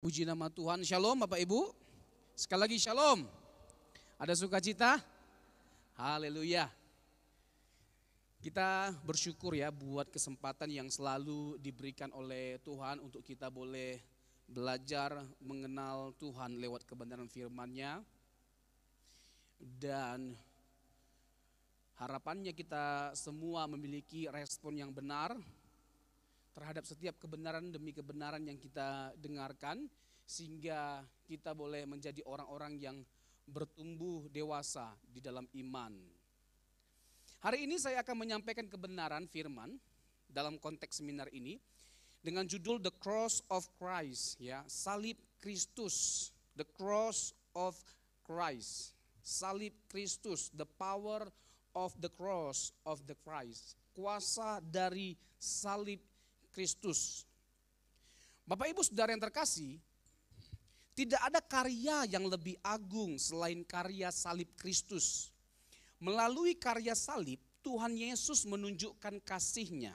Puji nama Tuhan. Shalom Bapak Ibu. Sekali lagi shalom. Ada sukacita? Haleluya. Kita bersyukur ya buat kesempatan yang selalu diberikan oleh Tuhan untuk kita boleh belajar mengenal Tuhan lewat kebenaran firman-Nya. Dan harapannya kita semua memiliki respon yang benar terhadap setiap kebenaran demi kebenaran yang kita dengarkan, sehingga kita boleh menjadi orang-orang yang bertumbuh dewasa di dalam iman. Hari ini saya akan menyampaikan kebenaran firman dalam konteks seminar ini dengan judul The Cross of Christ, ya, salib Kristus, the cross of Christ, salib Kristus, the power of the cross of the Christ, kuasa dari salib Kristus. Bapak Ibu Saudara yang terkasih, tidak ada karya yang lebih agung selain karya salib Kristus. Melalui karya salib, Tuhan Yesus menunjukkan kasih-Nya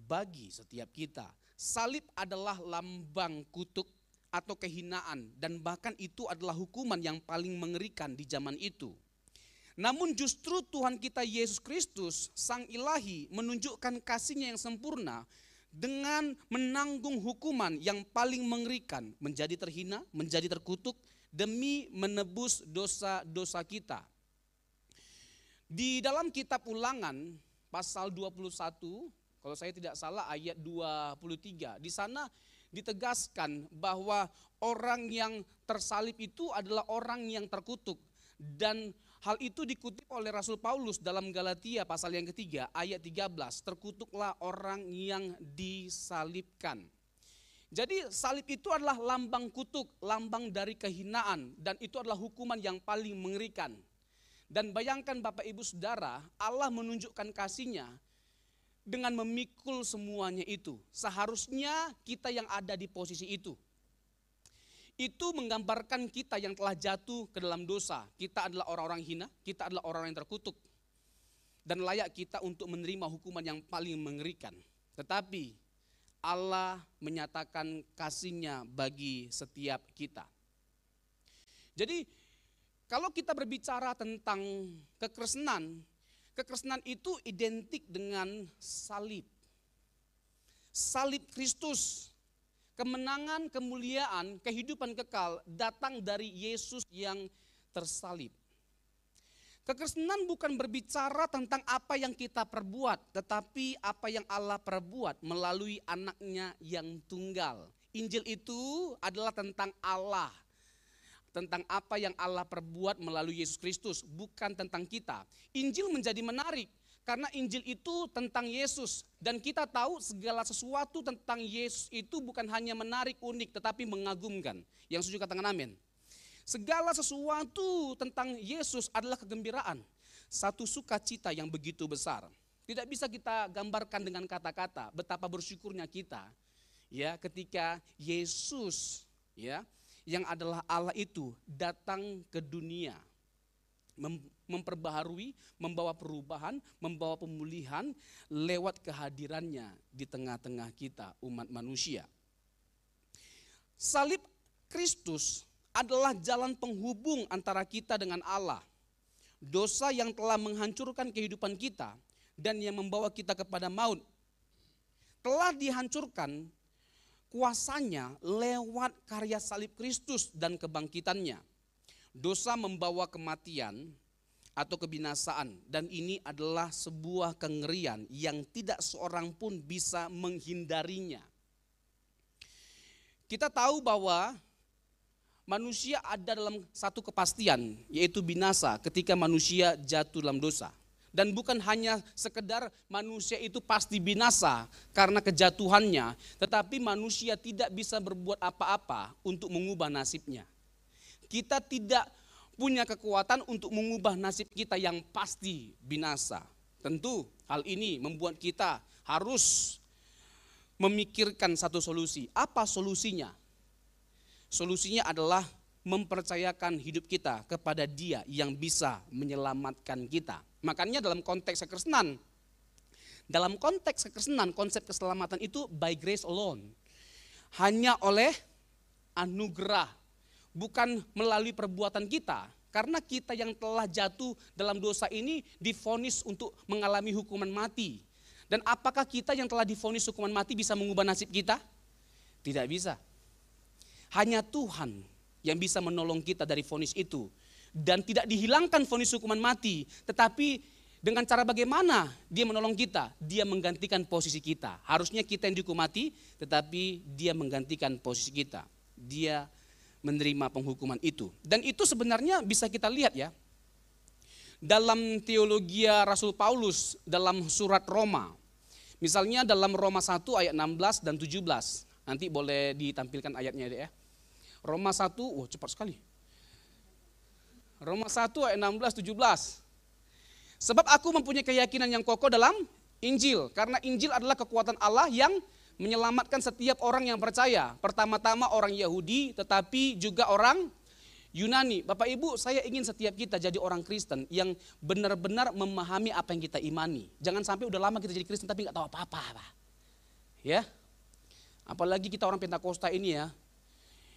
bagi setiap kita. Salib adalah lambang kutuk atau kehinaan, dan bahkan itu adalah hukuman yang paling mengerikan di zaman itu. Namun justru Tuhan kita Yesus Kristus, Sang Ilahi, menunjukkan kasih-Nya yang sempurna dengan menanggung hukuman yang paling mengerikan, menjadi terhina, menjadi terkutuk demi menebus dosa-dosa kita. Di dalam kitab Ulangan pasal 21, kalau saya tidak salah ayat 23, di sana ditegaskan bahwa orang yang tersalib itu adalah orang yang terkutuk. Dan hal itu dikutip oleh Rasul Paulus dalam Galatia pasal yang ketiga ayat 13. Terkutuklah orang yang disalibkan. Jadi salib itu adalah lambang kutuk, lambang dari kehinaan, dan itu adalah hukuman yang paling mengerikan. Dan bayangkan Bapak Ibu Saudara, Allah menunjukkan kasih-Nya dengan memikul semuanya itu. Seharusnya kita yang ada di posisi itu. Itu menggambarkan kita yang telah jatuh ke dalam dosa. Kita adalah orang-orang hina, kita adalah orang yang terkutuk. Dan layak kita untuk menerima hukuman yang paling mengerikan. Tetapi Allah menyatakan kasih-Nya bagi setiap kita. Jadi kalau kita berbicara tentang kekristenan, kekristenan itu identik dengan salib. Salib Kristus. Kemenangan, kemuliaan, kehidupan kekal datang dari Yesus yang tersalib. Kekristenan bukan berbicara tentang apa yang kita perbuat, tetapi apa yang Allah perbuat melalui anaknya yang tunggal. Injil itu adalah tentang Allah, tentang apa yang Allah perbuat melalui Yesus Kristus, bukan tentang kita. Injil menjadi menarik karena Injil itu tentang Yesus, dan kita tahu segala sesuatu tentang Yesus itu bukan hanya menarik, unik, tetapi mengagumkan. Yang setuju katakan amin. Segala sesuatu tentang Yesus adalah kegembiraan, satu sukacita yang begitu besar. Tidak bisa kita gambarkan dengan kata-kata betapa bersyukurnya kita, ya, ketika Yesus, ya, yang adalah Allah itu datang ke dunia, memperbaharui, membawa perubahan, membawa pemulihan lewat kehadirannya di tengah-tengah kita umat manusia. Salib Kristus adalah jalan penghubung antara kita dengan Allah. Dosa yang telah menghancurkan kehidupan kita dan yang membawa kita kepada maut telah dihancurkan kuasanya lewat karya salib Kristus dan kebangkitannya. Dosa membawa kematian atau kebinasaan, dan ini adalah sebuah kengerian yang tidak seorang pun bisa menghindarinya. Kita tahu bahwa manusia ada dalam satu kepastian, yaitu binasa ketika manusia jatuh dalam dosa. Dan bukan hanya sekedar manusia itu pasti binasa karena kejatuhannya, tetapi manusia tidak bisa berbuat apa-apa untuk mengubah nasibnya. Kita tidak punya kekuatan untuk mengubah nasib kita yang pasti binasa. Tentu hal ini membuat kita harus memikirkan satu solusi. Apa solusinya? Solusinya adalah mempercayakan hidup kita kepada Dia yang bisa menyelamatkan kita. Makanya dalam konteks kekristenan, konsep keselamatan itu by grace alone. Hanya oleh anugerah, bukan melalui perbuatan kita. Karena kita yang telah jatuh dalam dosa ini divonis untuk mengalami hukuman mati. Dan apakah kita yang telah divonis hukuman mati bisa mengubah nasib kita? Tidak bisa. Hanya Tuhan yang bisa menolong kita dari vonis itu. Dan tidak dihilangkan vonis hukuman mati, tetapi dengan cara bagaimana dia menolong kita? Dia menggantikan posisi kita. Harusnya kita yang dihukum mati, tetapi dia menggantikan posisi kita. Dia menerima penghukuman itu. Dan itu sebenarnya bisa kita lihat ya. Dalam teologi Rasul Paulus dalam surat Roma. Misalnya dalam Roma 1 ayat 16 dan 17. Nanti boleh ditampilkan ayatnya ya. Roma 1, cepat sekali. Roma 1 ayat 16, 17. Sebab aku mempunyai keyakinan yang kokoh dalam Injil. Karena Injil adalah kekuatan Allah yang menyelamatkan setiap orang yang percaya. Pertama-tama orang Yahudi, tetapi juga orang Yunani. Bapak Ibu, saya ingin setiap kita jadi orang Kristen yang benar-benar memahami apa yang kita imani. Jangan sampai udah lama kita jadi Kristen tapi gak tahu apa-apa. Ya, apalagi kita orang Pentakosta ini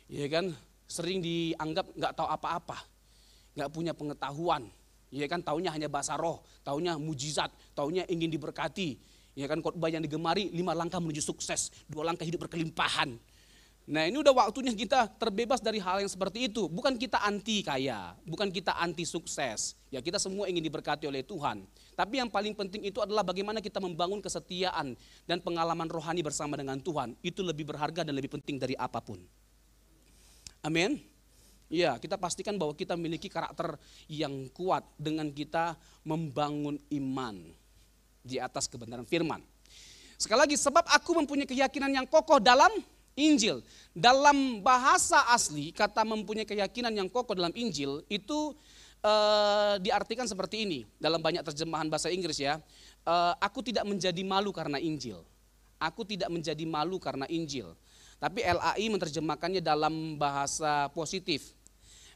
ya kan, sering dianggap gak tahu apa-apa. Gak punya pengetahuan. Ya kan, taunya hanya bahasa roh, taunya mujizat, taunya ingin diberkati. Ya kan, khotbah yang digemari 5 langkah menuju sukses, 2 langkah hidup berkelimpahan. Nah, ini udah waktunya kita terbebas dari hal yang seperti itu. Bukan kita anti kaya, bukan kita anti sukses. Ya, kita semua ingin diberkati oleh Tuhan. Tapi yang paling penting itu adalah bagaimana kita membangun kesetiaan dan pengalaman rohani bersama dengan Tuhan. Itu lebih berharga dan lebih penting dari apapun. Amin. Ya, kita pastikan bahwa kita memiliki karakter yang kuat dengan kita membangun iman di atas kebenaran firman. Sekali lagi, sebab aku mempunyai keyakinan yang kokoh dalam Injil. Dalam bahasa asli, kata mempunyai keyakinan yang kokoh dalam Injil itu diartikan seperti ini. Dalam banyak terjemahan bahasa Inggris ya, aku tidak menjadi malu karena Injil. Aku tidak menjadi malu karena Injil. Tapi LAI menerjemahkannya dalam bahasa positif.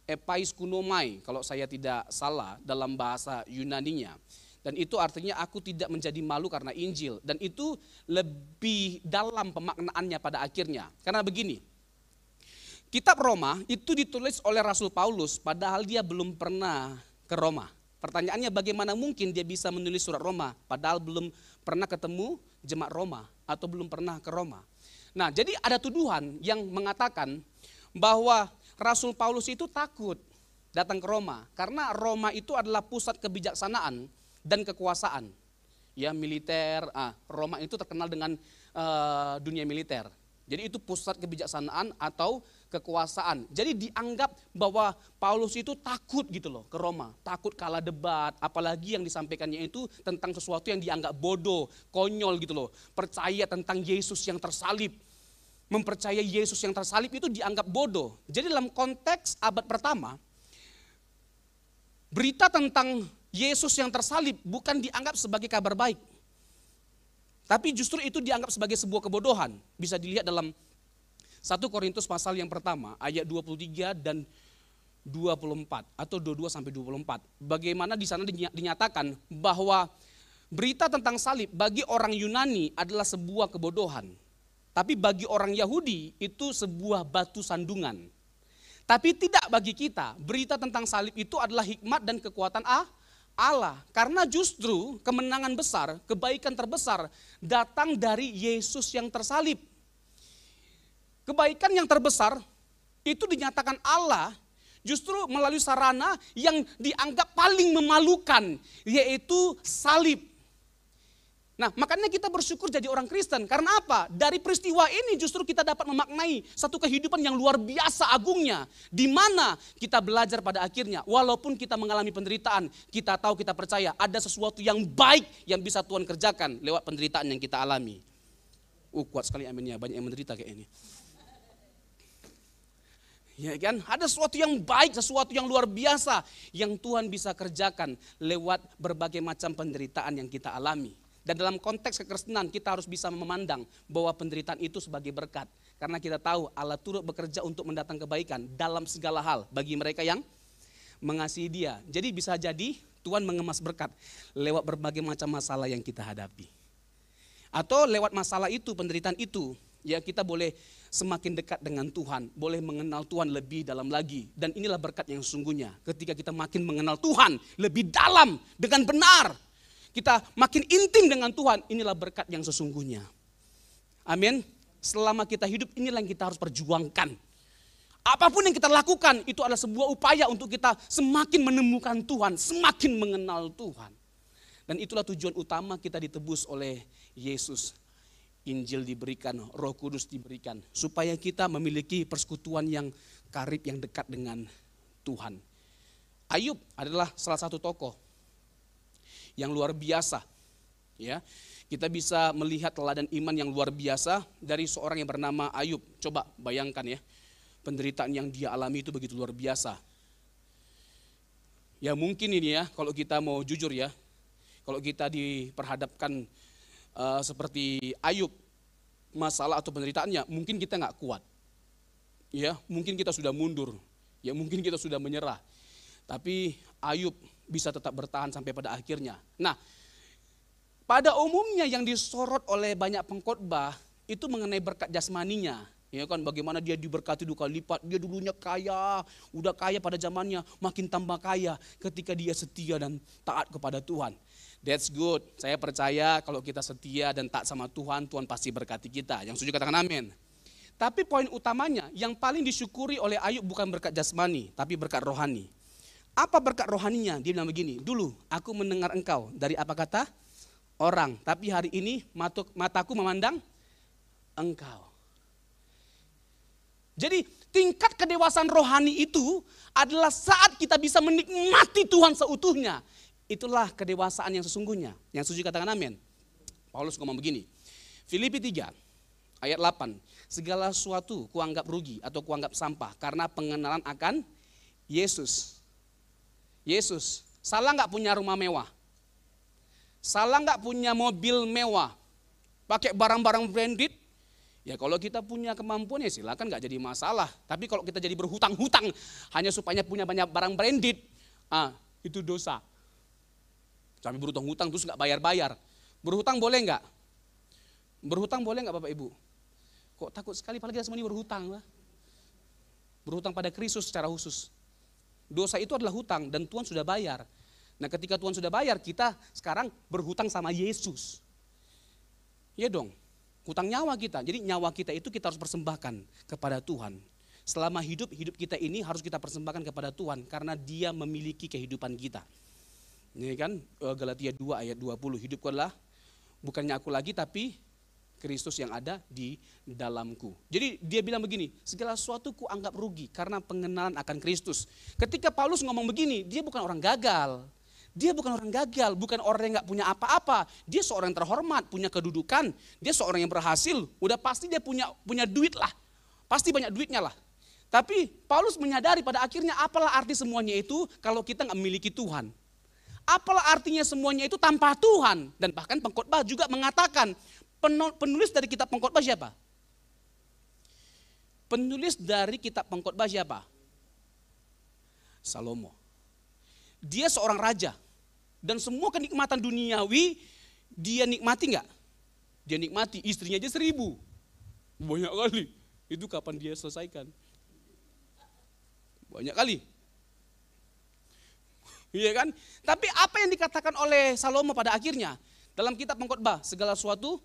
Epaiskunomai, kalau saya tidak salah dalam bahasa Yunaninya. Dan itu artinya aku tidak menjadi malu karena Injil. Dan itu lebih dalam pemaknaannya pada akhirnya. Karena begini, kitab Roma itu ditulis oleh Rasul Paulus padahal dia belum pernah ke Roma. Pertanyaannya bagaimana mungkin dia bisa menulis surat Roma padahal belum pernah ketemu jemaat Roma atau belum pernah ke Roma. Nah, jadi ada tuduhan yang mengatakan bahwa Rasul Paulus itu takut datang ke Roma karena Roma itu adalah pusat kebijaksanaan dan kekuasaan. Ya, militer, Roma itu terkenal dengan dunia militer. Jadi itu pusat kebijaksanaan atau kekuasaan. Jadi dianggap bahwa Paulus itu takut gitu loh ke Roma. Takut kalah debat, apalagi yang disampaikannya itu tentang sesuatu yang dianggap bodoh, konyol gitu loh. Percaya tentang Yesus yang tersalib. Mempercayai Yesus yang tersalib itu dianggap bodoh. Jadi dalam konteks abad pertama, berita tentang Yesus yang tersalib bukan dianggap sebagai kabar baik. Tapi justru itu dianggap sebagai sebuah kebodohan. Bisa dilihat dalam 1 Korintus pasal yang pertama, ayat 23 dan 24 atau 22 sampai 24. Bagaimana di sana dinyatakan bahwa berita tentang salib bagi orang Yunani adalah sebuah kebodohan. Tapi bagi orang Yahudi itu sebuah batu sandungan. Tapi tidak bagi kita, berita tentang salib itu adalah hikmat dan kekuatan Allah. Karena justru kemenangan besar, kebaikan terbesar datang dari Yesus yang tersalib. Kebaikan yang terbesar itu dinyatakan Allah justru melalui sarana yang dianggap paling memalukan, yaitu salib. Nah, makanya kita bersyukur jadi orang Kristen. Karena apa? Dari peristiwa ini justru kita dapat memaknai satu kehidupan yang luar biasa agungnya. Di mana kita belajar pada akhirnya, walaupun kita mengalami penderitaan, kita tahu, kita percaya ada sesuatu yang baik yang bisa Tuhan kerjakan lewat penderitaan yang kita alami. Kuat sekali aminnya, banyak yang menderita kayak ini. Ya kan? Ada sesuatu yang baik, sesuatu yang luar biasa yang Tuhan bisa kerjakan lewat berbagai macam penderitaan yang kita alami. Dan dalam konteks kekristenan kita harus bisa memandang bahwa penderitaan itu sebagai berkat. Karena kita tahu Allah turut bekerja untuk mendatang kebaikan dalam segala hal bagi mereka yang mengasihi Dia. Jadi bisa jadi Tuhan mengemas berkat lewat berbagai macam masalah yang kita hadapi. Atau lewat masalah itu, penderitaan itu, Ya, kita boleh semakin dekat dengan Tuhan, boleh mengenal Tuhan lebih dalam lagi. Dan inilah berkat yang sesungguhnya. Ketika kita makin mengenal Tuhan lebih dalam dengan benar, kita makin intim dengan Tuhan, inilah berkat yang sesungguhnya. Amin. Selama kita hidup, inilah yang kita harus perjuangkan. Apapun yang kita lakukan, itu adalah sebuah upaya untuk kita semakin menemukan Tuhan, semakin mengenal Tuhan. Dan itulah tujuan utama kita ditebus oleh Yesus. Injil diberikan, Roh Kudus diberikan, supaya kita memiliki persekutuan yang karib, yang dekat dengan Tuhan. Ayub adalah salah satu tokoh yang luar biasa. Ya, kita bisa melihat teladan iman yang luar biasa dari seorang yang bernama Ayub. Coba bayangkan ya, penderitaan yang dia alami itu begitu luar biasa. Ya mungkin ini ya, kalau kita mau jujur ya, kalau kita diperhadapkan seperti Ayub, masalah atau penderitaannya, mungkin kita nggak kuat. Ya, mungkin kita sudah mundur. Ya, mungkin kita sudah menyerah. Tapi Ayub bisa tetap bertahan sampai pada akhirnya. Nah, pada umumnya yang disorot oleh banyak pengkhotbah itu mengenai berkat jasmaninya. Ya kan, bagaimana dia diberkati 2 kali lipat. Dia dulunya kaya, udah kaya pada zamannya, makin tambah kaya ketika dia setia dan taat kepada Tuhan. That's good. Saya percaya kalau kita setia dan taat sama Tuhan, Tuhan pasti berkati kita. Yang setuju katakan amin. Tapi poin utamanya, yang paling disyukuri oleh Ayub bukan berkat jasmani, tapi berkat rohani. Apa berkat rohaninya? Dia bilang begini, dulu aku mendengar engkau dari apa kata orang, tapi hari ini mataku memandang engkau. Jadi tingkat kedewasaan rohani itu adalah saat kita bisa menikmati Tuhan seutuhnya. Itulah kedewasaan yang sesungguhnya. Yang setuju katakan amin. Paulus ngomong begini, Filipi 3 ayat 8. Segala sesuatu kuanggap rugi atau kuanggap sampah karena pengenalan akan Yesus. Yesus, salah gak punya rumah mewah? Salah gak punya mobil mewah? Pakai barang-barang branded? Ya kalau kita punya kemampuan ya silakan, gak jadi masalah. Tapi kalau kita jadi berhutang-hutang hanya supaya punya banyak barang branded, itu dosa. Sampai berhutang-hutang terus gak bayar-bayar. Berhutang boleh gak? Berhutang boleh gak Bapak Ibu? Kok takut sekali, apalagi kita semua ini berhutang lah. Berhutang pada Kristus secara khusus. Dosa itu adalah hutang dan Tuhan sudah bayar. Nah ketika Tuhan sudah bayar, kita sekarang berhutang sama Yesus. Iya dong, hutang nyawa kita. Jadi nyawa kita itu kita harus persembahkan kepada Tuhan. Selama hidup kita ini harus kita persembahkan kepada Tuhan karena Dia memiliki kehidupan kita. Ini kan Galatia 2 ayat 20, hidupku adalah bukannya aku lagi tapi Kristus yang ada di dalamku. Jadi dia bilang begini, segala sesuatu ku anggap rugi karena pengenalan akan Kristus. Ketika Paulus ngomong begini, dia bukan orang gagal. Dia bukan orang gagal, bukan orang yang gak punya apa-apa. Dia seorang yang terhormat, punya kedudukan. Dia seorang yang berhasil, udah pasti dia punya duit lah. Pasti banyak duitnya lah. Tapi Paulus menyadari pada akhirnya apalah arti semuanya itu kalau kita gak memiliki Tuhan. Apalah artinya semuanya itu tanpa Tuhan. Dan bahkan pengkhotbah juga mengatakan, penulis dari kitab pengkhotbah siapa? Penulis dari kitab pengkhotbah siapa? Salomo. Dia seorang raja. Dan semua kenikmatan duniawi dia nikmati enggak? Dia nikmati, istrinya aja 1000. Banyak kali. Itu kapan dia selesaikan? Banyak kali. Iya kan? Tapi apa yang dikatakan oleh Salomo pada akhirnya? Dalam kitab pengkhotbah, segala sesuatu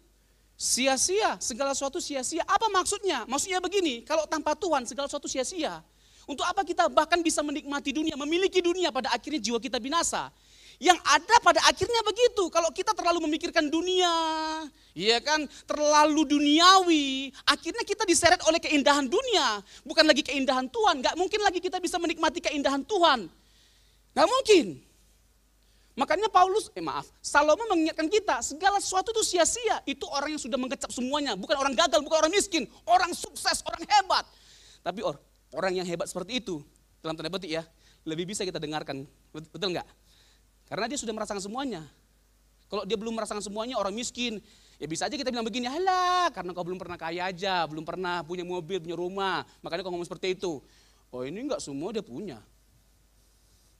sia-sia, segala sesuatu sia-sia. Apa maksudnya? Maksudnya begini, kalau tanpa Tuhan segala sesuatu sia-sia. Untuk apa kita bahkan bisa menikmati dunia, memiliki dunia, pada akhirnya jiwa kita binasa. Yang ada pada akhirnya begitu, kalau kita terlalu memikirkan dunia, ya kan, terlalu duniawi, akhirnya kita diseret oleh keindahan dunia, bukan lagi keindahan Tuhan. Gak mungkin lagi kita bisa menikmati keindahan Tuhan. Gak mungkin. Makanya Salomo mengingatkan kita, segala sesuatu itu sia-sia. Itu orang yang sudah mengecap semuanya, bukan orang gagal, bukan orang miskin, orang sukses, orang hebat. Tapi orang yang hebat seperti itu, dalam tanda petik ya, lebih bisa kita dengarkan, betul enggak? Karena dia sudah merasakan semuanya. Kalau dia belum merasakan semuanya, orang miskin, ya bisa aja kita bilang begini, halah karena kau belum pernah kaya aja, belum pernah punya mobil, punya rumah, makanya kau ngomong seperti itu. Oh ini enggak semua dia punya.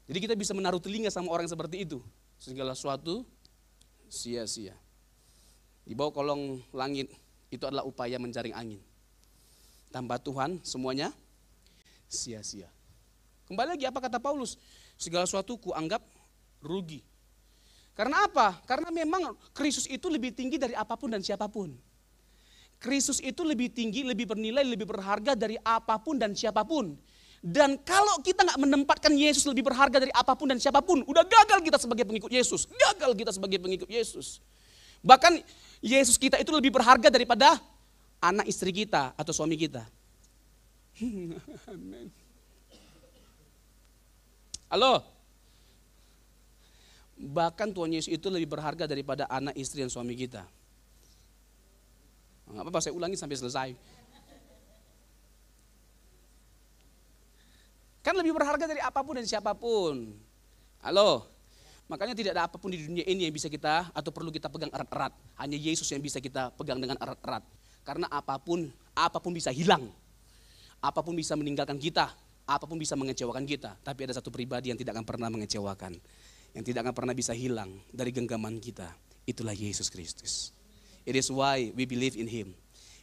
Jadi kita bisa menaruh telinga sama orang seperti itu. Segala sesuatu sia-sia. Di bawah kolong langit Itu adalah upaya menjaring angin. Tanpa Tuhan semuanya sia-sia. Kembali lagi apa kata Paulus? Segala sesuatu kuanggap rugi. Karena apa? Karena memang Kristus itu lebih tinggi dari apapun dan siapapun. Kristus itu lebih tinggi, lebih bernilai, lebih berharga dari apapun dan siapapun. Dan kalau kita nggak menempatkan Yesus lebih berharga dari apapun dan siapapun, udah gagal kita sebagai pengikut Yesus. Gagal kita sebagai pengikut Yesus. Bahkan Yesus kita itu lebih berharga daripada anak istri kita atau suami kita. Amin. Halo? Bahkan Tuhan Yesus itu lebih berharga daripada anak istri dan suami kita. Nggak apa-apa, saya ulangi sampai selesai. Kan lebih berharga dari apapun dan siapapun. Halo? Makanya tidak ada apapun di dunia ini yang bisa kita atau perlu kita pegang erat-erat. Hanya Yesus yang bisa kita pegang dengan erat-erat. Karena apapun bisa hilang. Apapun bisa meninggalkan kita. Apapun bisa mengecewakan kita. Tapi ada satu pribadi yang tidak akan pernah mengecewakan. Yang tidak akan pernah bisa hilang dari genggaman kita. Itulah Yesus Kristus. It is why we believe in Him.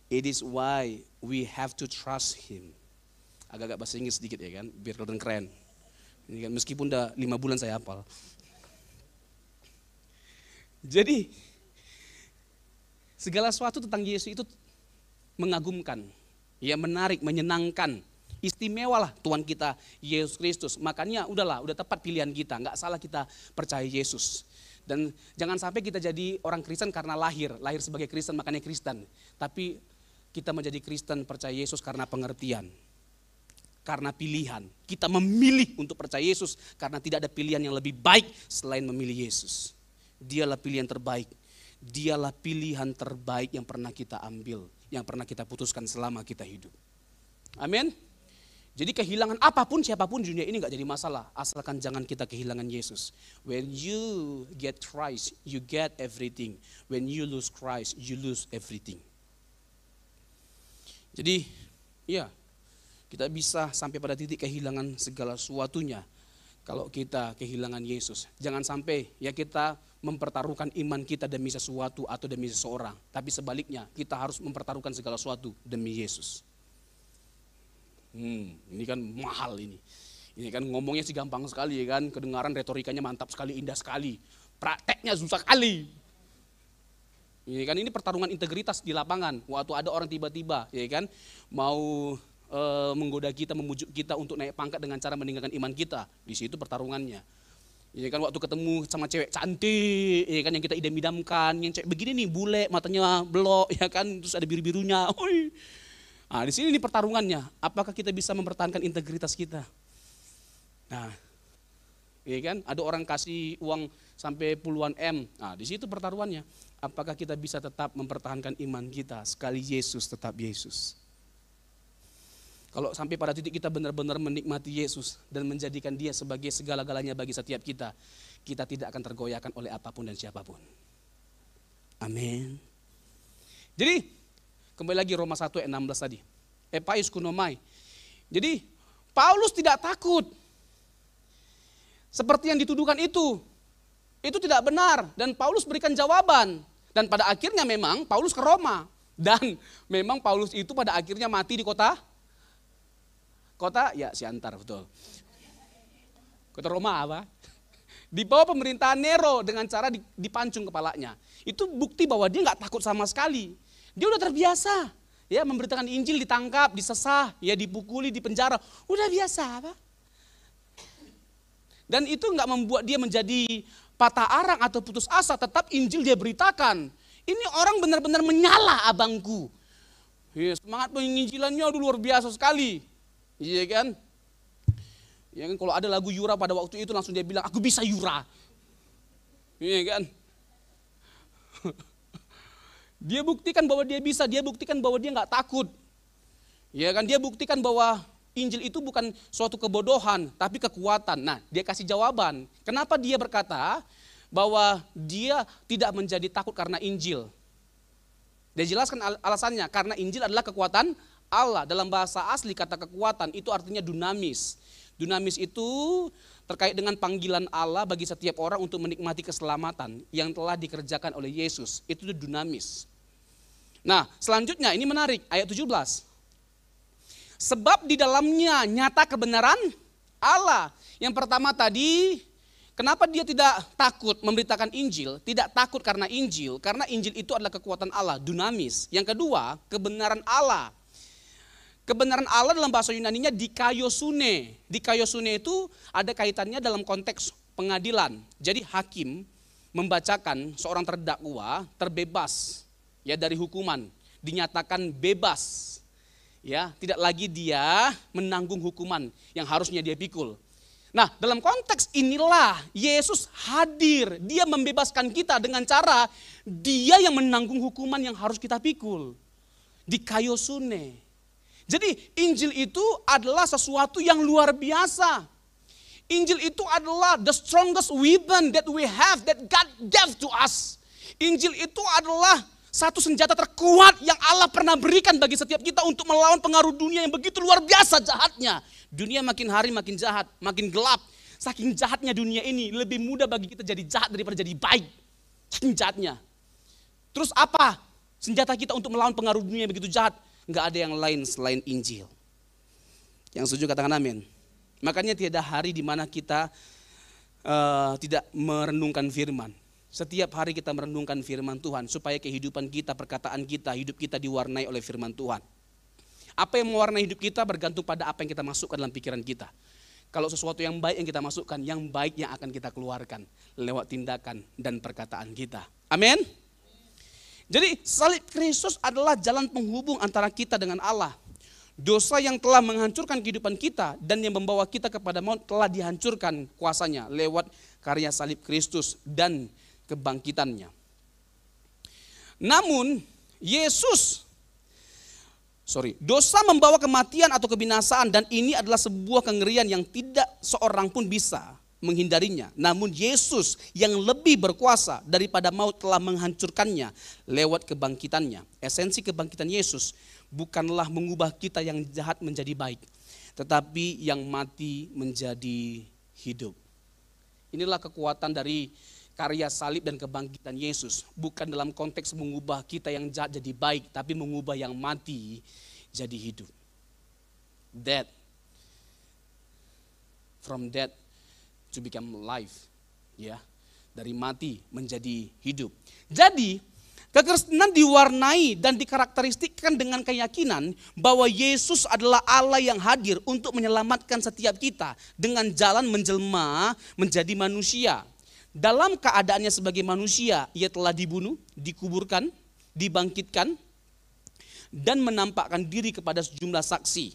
It is why we have to trust Him. Agak-agak bahasa Inggris sedikit ya kan, biar kelihatan keren. Ini kan meskipun udah 5 bulan saya hafal. Jadi segala sesuatu tentang Yesus itu mengagumkan, ya menarik, menyenangkan, istimewa lah Tuhan kita Yesus Kristus. Makanya udah tepat pilihan kita, nggak salah kita percaya Yesus. Dan jangan sampai kita jadi orang Kristen karena lahir sebagai Kristen makanya Kristen. Tapi kita menjadi Kristen percaya Yesus karena pengertian. Karena pilihan, kita memilih untuk percaya Yesus karena tidak ada pilihan yang lebih baik selain memilih Yesus. Dialah pilihan terbaik, dialah pilihan terbaik yang pernah kita ambil, yang pernah kita putuskan selama kita hidup. Amin. Jadi kehilangan apapun siapapun di dunia ini gak jadi masalah, asalkan jangan kita kehilangan Yesus. When you get Christ, you get everything. When you lose Christ, you lose everything. Jadi, ya. Kita bisa sampai pada titik kehilangan segala sesuatunya kalau kita kehilangan Yesus. Jangan sampai ya kita mempertaruhkan iman kita demi sesuatu atau demi seseorang. Tapi sebaliknya kita harus mempertaruhkan segala sesuatu demi Yesus. Ini kan mahal ini. Ini kan ngomongnya sih gampang sekali ya kan. Kedengaran retorikanya mantap sekali, indah sekali. Prakteknya susah sekali. Ini pertarungan integritas di lapangan. Waktu ada orang tiba-tiba ya kan mau menggoda kita, membujuk kita untuk naik pangkat dengan cara meninggalkan iman kita. Di situ pertarungannya. Ya kan waktu ketemu sama cewek cantik, ya kan yang kita idam-idamkan, yang cewek begini nih, bule, matanya belok, ya kan, terus ada biru-birunya. Nah, di sini nih pertarungannya. Apakah kita bisa mempertahankan integritas kita? Nah, ya kan, ada orang kasih uang sampai puluhan M. Nah, di situ pertaruhannya. Apakah kita bisa tetap mempertahankan iman kita sekali Yesus tetap Yesus? Kalau sampai pada titik kita benar-benar menikmati Yesus dan menjadikan Dia sebagai segala-galanya bagi setiap kita, kita tidak akan tergoyahkan oleh apapun dan siapapun. Amin. Jadi, kembali lagi Roma 1 ayat 16 tadi. Epais kunomai. Jadi, Paulus tidak takut. Seperti yang dituduhkan itu tidak benar. Dan Paulus berikan jawaban. Dan pada akhirnya memang Paulus ke Roma. Dan memang Paulus itu pada akhirnya mati di kota ya Siantar, betul. Kota Roma apa? Di bawah pemerintahan Nero dengan cara dipancung kepalanya. Itu bukti bahwa dia nggak takut sama sekali. Dia udah terbiasa, ya memberitakan Injil, ditangkap, disesah, ya dipukuli, dipenjara, udah biasa, apa? Dan itu nggak membuat dia menjadi patah arang atau putus asa, tetap Injil dia beritakan. Ini orang benar-benar menyala abangku. Ya, semangat penginjilannya udah luar biasa sekali. Iya kan? Ya kan kalau ada lagu Yura pada waktu itu langsung dia bilang, aku bisa Yura. Iya kan? Dia buktikan bahwa dia bisa, dia buktikan bahwa dia nggak takut. Ya kan? Dia buktikan bahwa Injil itu bukan suatu kebodohan, tapi kekuatan. Nah, dia kasih jawaban. Kenapa dia berkata bahwa dia tidak menjadi takut karena Injil? Dia jelaskan alasannya, karena Injil adalah kekuatan Allah. Dalam bahasa asli kata kekuatan itu artinya dunamis. Dunamis itu terkait dengan panggilan Allah bagi setiap orang untuk menikmati keselamatan yang telah dikerjakan oleh Yesus. Itu dunamis. Nah, selanjutnya ini menarik, ayat 17. Sebab di dalamnya nyata kebenaran Allah. Yang pertama tadi, kenapa dia tidak takut memberitakan Injil? Tidak takut karena Injil itu adalah kekuatan Allah, dunamis. Yang kedua, kebenaran Allah. Kebenaran Allah dalam bahasa Yunaninya dikaiosune. Dikaiosune itu ada kaitannya dalam konteks pengadilan. Jadi hakim membacakan seorang terdakwa terbebas ya dari hukuman, dinyatakan bebas. Ya, tidak lagi dia menanggung hukuman yang harusnya dia pikul. Nah, dalam konteks inilah Yesus hadir. Dia membebaskan kita dengan cara dia yang menanggung hukuman yang harus kita pikul. Dikaiosune. Jadi Injil itu adalah sesuatu yang luar biasa. Injil itu adalah the strongest weapon that we have, that God gave to us. Injil itu adalah satu senjata terkuat yang Allah pernah berikan bagi setiap kita untuk melawan pengaruh dunia yang begitu luar biasa jahatnya. Dunia makin hari makin jahat, makin gelap. Saking jahatnya dunia ini, lebih mudah bagi kita jadi jahat daripada jadi baik. Saking jahatnya. Terus apa senjata kita untuk melawan pengaruh dunia yang begitu jahat? Enggak ada yang lain selain Injil. Yang setuju katakan amin. Makanya tiada hari di mana kita tidak merenungkan firman. Setiap hari kita merenungkan firman Tuhan supaya kehidupan kita, perkataan kita, hidup kita diwarnai oleh firman Tuhan. Apa yang mewarnai hidup kita bergantung pada apa yang kita masukkan dalam pikiran kita. Kalau sesuatu yang baik yang kita masukkan, yang baik yang akan kita keluarkan lewat tindakan dan perkataan kita. Amin. Jadi salib Kristus adalah jalan penghubung antara kita dengan Allah. Dosa yang telah menghancurkan kehidupan kita dan yang membawa kita kepada maut telah dihancurkan kuasanya lewat karya salib Kristus dan kebangkitannya. Namun dosa membawa kematian atau kebinasaan dan ini adalah sebuah kengerian yang tidak seorang pun bisa menghindarinya. Namun Yesus yang lebih berkuasa daripada maut telah menghancurkannya lewat kebangkitannya. Esensi kebangkitan Yesus bukanlah mengubah kita yang jahat menjadi baik, tetapi yang mati menjadi hidup. Inilah kekuatan dari karya salib dan kebangkitan Yesus. Bukan dalam konteks mengubah kita yang jahat jadi baik, tapi mengubah yang mati jadi hidup. Death. From death to become life. Ya, dari mati menjadi hidup. Jadi, kekristenan diwarnai dan dikarakteristikkan dengan keyakinan bahwa Yesus adalah Allah yang hadir untuk menyelamatkan setiap kita dengan jalan menjelma menjadi manusia. Dalam keadaannya sebagai manusia, ia telah dibunuh, dikuburkan, dibangkitkan, dan menampakkan diri kepada sejumlah saksi.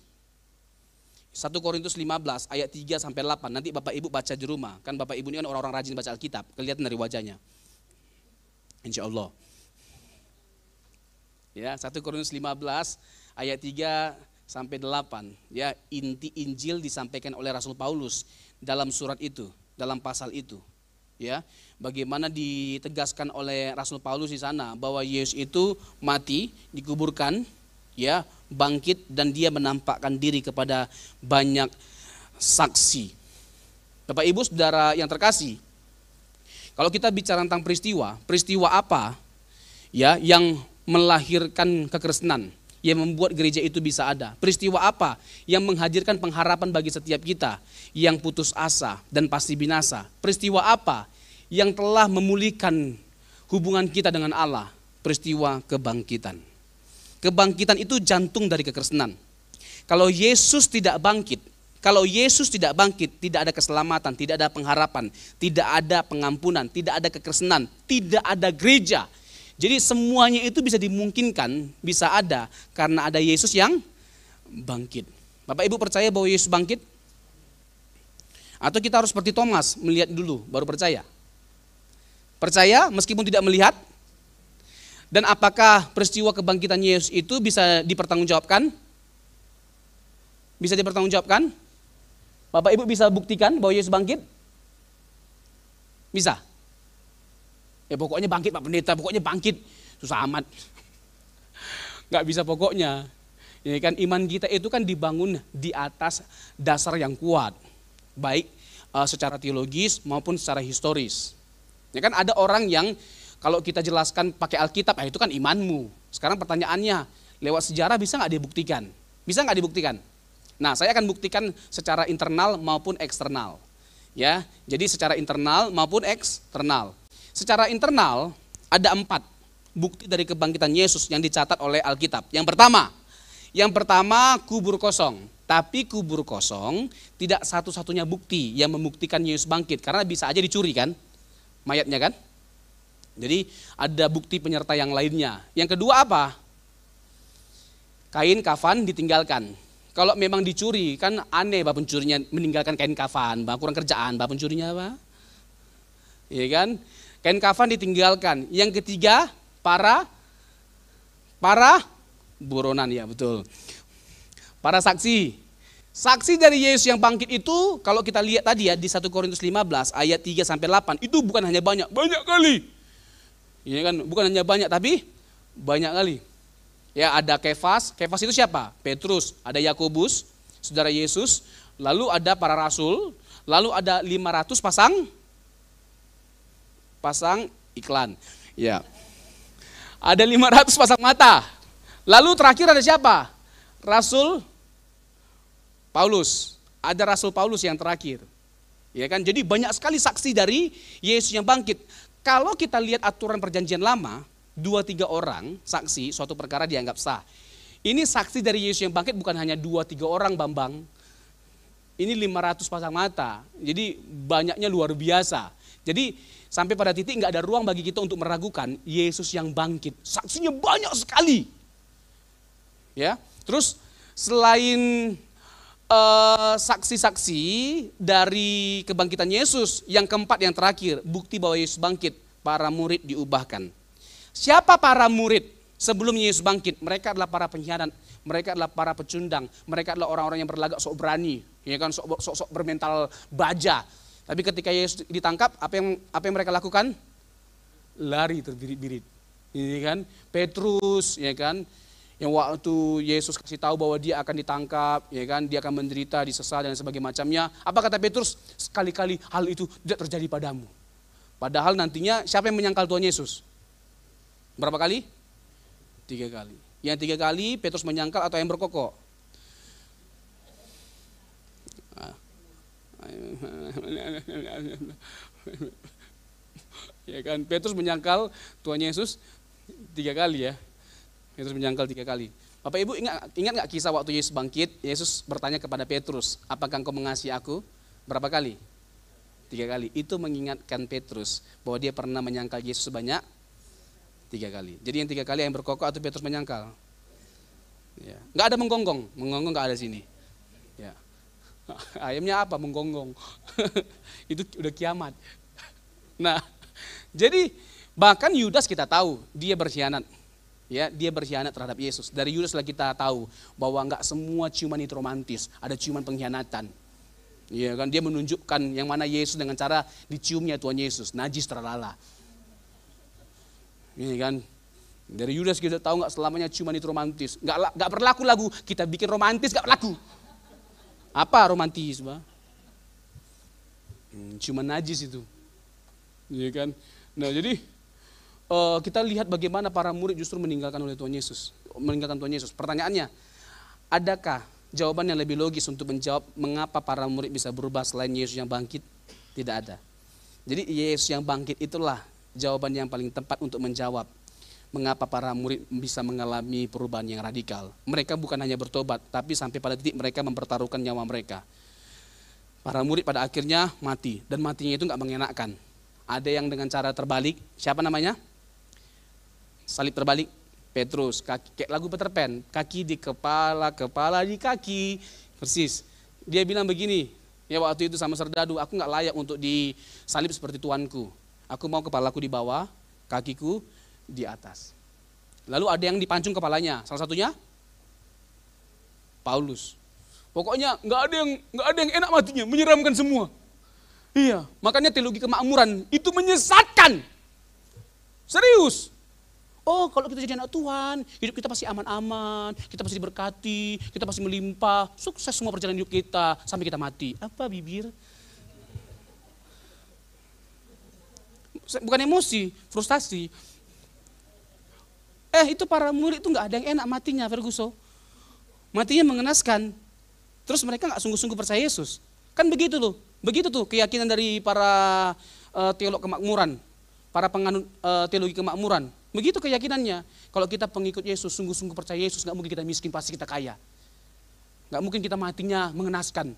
1 Korintus 15 ayat 3-8, nanti Bapak Ibu baca di rumah. Kan Bapak Ibu ini kan orang-orang rajin baca Alkitab, kelihatan dari wajahnya. Insya Allah. Ya, 1 Korintus 15 ayat 3-8. Ya, inti Injil disampaikan oleh Rasul Paulus dalam surat itu, dalam pasal itu. Ya, bagaimana ditegaskan oleh Rasul Paulus di sana bahwa Yesus itu mati, dikuburkan, ya, bangkit dan dia menampakkan diri kepada banyak saksi. Bapak Ibu Saudara yang terkasih, kalau kita bicara tentang peristiwa apa ya yang melahirkan kekristenan, yang membuat gereja itu bisa ada? Peristiwa apa yang menghadirkan pengharapan bagi setiap kita yang putus asa dan pasti binasa? Peristiwa apa yang telah memulihkan hubungan kita dengan Allah? Peristiwa kebangkitan. Kebangkitan itu jantung dari kekristenan. Kalau Yesus tidak bangkit, tidak ada keselamatan, tidak ada pengharapan, tidak ada pengampunan, tidak ada kekristenan, tidak ada gereja. Jadi semuanya itu bisa dimungkinkan, bisa ada karena ada Yesus yang bangkit. Bapak Ibu percaya bahwa Yesus bangkit? Atau kita harus seperti Thomas, melihat dulu baru percaya? Percaya meskipun tidak melihat? Dan apakah peristiwa kebangkitan Yesus itu bisa dipertanggungjawabkan? Bisa dipertanggungjawabkan? Bapak Ibu bisa buktikan bahwa Yesus bangkit? Bisa? Ya pokoknya bangkit Pak Pendeta, pokoknya bangkit. Susah amat. Gak bisa pokoknya. Ya kan, iman kita itu kan dibangun di atas dasar yang kuat. Baik secara teologis maupun secara historis. Ya kan ada orang yang kalau kita jelaskan pakai Alkitab, itu kan imanmu. Sekarang pertanyaannya, lewat sejarah bisa nggak dibuktikan? Bisa nggak dibuktikan? Nah, saya akan buktikan secara internal maupun eksternal. Ya, jadi secara internal maupun eksternal. Secara internal ada 4 bukti dari kebangkitan Yesus yang dicatat oleh Alkitab. Yang pertama kubur kosong. Tapi kubur kosong tidak satu-satunya bukti yang membuktikan Yesus bangkit, karena bisa aja dicuri kan mayatnya kan. Jadi ada bukti penyerta yang lainnya. Yang kedua apa? Kain kafan ditinggalkan. Kalau memang dicuri, kan aneh bah pencurinya meninggalkan kain kafan, bah kurang kerjaan bah pencurinya apa? Iya kan? Kain kafan ditinggalkan. Yang ketiga, para buronan, ya betul. Para saksi. Saksi dari Yesus yang bangkit itu, kalau kita lihat tadi ya di 1 Korintus 15 ayat 3 sampai 8, itu bukan hanya banyak kali. Ini kan bukan hanya banyak tapi banyak kali. Ya, ada Kefas itu siapa? Petrus, ada Yakobus, saudara Yesus, lalu ada para rasul, lalu ada 500 pasang iklan. Ya. Ada 500 pasang mata. Lalu terakhir ada siapa? Rasul Paulus. Ada Rasul Paulus yang terakhir. Ya kan? Jadi banyak sekali saksi dari Yesus yang bangkit. Kalau kita lihat aturan perjanjian lama, 2-3 orang saksi suatu perkara dianggap sah. Ini saksi dari Yesus yang bangkit bukan hanya 2-3 orang, Bambang. Ini 500 pasang mata. Jadi banyaknya luar biasa. Jadi sampai pada titik nggak ada ruang bagi kita untuk meragukan Yesus yang bangkit. Saksinya banyak sekali. Ya, terus selain saksi-saksi dari kebangkitan Yesus, yang keempat yang terakhir, bukti bahwa Yesus bangkit, para murid diubahkan. Siapa para murid sebelum Yesus bangkit? Mereka adalah para pengkhianat, mereka adalah para pecundang, mereka adalah orang-orang yang berlagak sok berani, ya kan, sok bermental baja. Tapi ketika Yesus ditangkap, apa yang mereka lakukan? Lari terbirit-birit. Ini kan Petrus, ya kan, yang waktu Yesus kasih tahu bahwa dia akan ditangkap, ya kan, dia akan menderita, disesal dan sebagainya macamnya. Apa kata Petrus? Sekali-kali hal itu tidak terjadi padamu. Padahal nantinya siapa yang menyangkal Tuhan Yesus? Berapa kali? 3 kali. Yang 3 kali Petrus menyangkal atau yang berkokok? Ya kan, Petrus menyangkal Tuhan Yesus 3 kali ya. Petrus menyangkal 3 kali. Bapak Ibu ingat nggak kisah waktu Yesus bangkit? Yesus bertanya kepada Petrus, apakah engkau mengasihi aku? Berapa kali? 3 kali. Itu mengingatkan Petrus bahwa dia pernah menyangkal Yesus sebanyak 3 kali. Jadi yang 3 kali yang berkokok atau Petrus menyangkal? Ya. Nggak ada menggonggong nggak ada sini. Ya. Ayamnya apa? Menggonggong. Itu udah kiamat. Nah, jadi bahkan Yudas kita tahu dia berkhianat. Ya, dia berkhianat terhadap Yesus. Dari Yudas lah kita tahu bahwa nggak semua ciuman itu romantis, ada ciuman pengkhianatan. Ya kan, dia menunjukkan yang mana Yesus dengan cara diciumnya Tuhan Yesus, najis terlala. Ini kan, dari Yudas kita tahu nggak selamanya ciuman itu romantis. Nggak berlaku lagu kita bikin romantis, nggak berlaku. Apa romantis, Pak? Ciuman najis itu. Ya kan. Nah, jadi kita lihat bagaimana para murid justru meninggalkan Tuhan Yesus. Pertanyaannya, adakah jawaban yang lebih logis untuk menjawab mengapa para murid bisa berubah selain Yesus yang bangkit? Tidak ada. Jadi Yesus yang bangkit itulah jawaban yang paling tepat untuk menjawab mengapa para murid bisa mengalami perubahan yang radikal. Mereka bukan hanya bertobat, tapi sampai pada titik mereka mempertaruhkan nyawa mereka. Para murid pada akhirnya mati, dan matinya itu nggak mengenakan. Ada yang dengan cara terbalik, siapa namanya? Salib terbalik, Petrus, kaki, kayak lagu Peter Pan, kaki di kepala, kepala di kaki, persis. Dia bilang begini, ya waktu itu sama serdadu, aku nggak layak untuk disalib seperti Tuanku. Aku mau kepalaku di bawah, kakiku di atas. Lalu ada yang dipancung kepalanya, salah satunya Paulus. Pokoknya nggak ada yang enak matinya, menyeramkan semua. Iya, makanya teologi kemakmuran itu menyesatkan. Serius. Oh, kalau kita jadi anak Tuhan, hidup kita pasti aman-aman, kita pasti diberkati, kita pasti melimpah, sukses semua perjalanan hidup kita sampai kita mati. Apa bibir? Bukan emosi, frustasi. Itu para murid itu nggak ada yang enak matinya, Ferguson. Matinya mengenaskan. Terus mereka nggak sungguh-sungguh percaya Yesus. Kan begitu tuh. Begitu tuh keyakinan dari para teolog kemakmuran. Para penganut teologi kemakmuran. Begitu keyakinannya. Kalau kita pengikut Yesus, sungguh-sungguh percaya Yesus, nggak mungkin kita miskin, pasti kita kaya. Nggak mungkin kita matinya mengenaskan.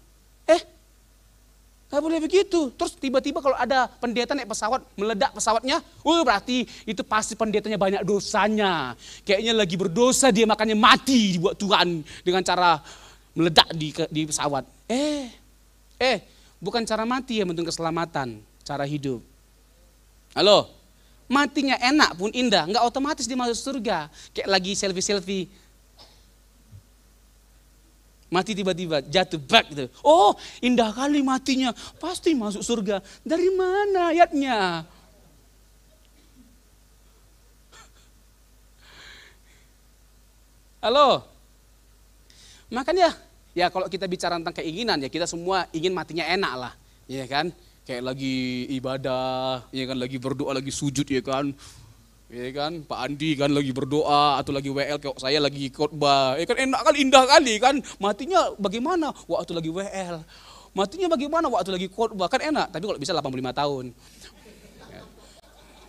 Nggak boleh begitu. Terus tiba-tiba kalau ada pendeta naik pesawat, meledak pesawatnya, berarti itu pasti pendetanya banyak dosanya. Kayaknya lagi berdosa dia, makanya mati dibuat Tuhan dengan cara meledak di pesawat. Bukan cara mati yang penting keselamatan, cara hidup. Halo, matinya enak pun indah, nggak otomatis dia masuk surga. Kayak lagi selfie-selfie. Mati tiba-tiba jatuh bak gitu. Oh, indah kali matinya, pasti masuk surga. Dari mana ayatnya? Halo. Makanya ya kalau kita bicara tentang keinginan ya kita semua ingin matinya enak lah, ya kan? Kayak lagi ibadah, ya kan, lagi berdoa, lagi sujud, ya kan? Ya kan, Pak Andi kan lagi berdoa atau lagi WL, kayak saya lagi khotbah, ya kan, enak kali, indah kali kan, matinya bagaimana waktu lagi WL, matinya bagaimana waktu lagi khotbah, kan enak, tapi kalau bisa 85 tahun.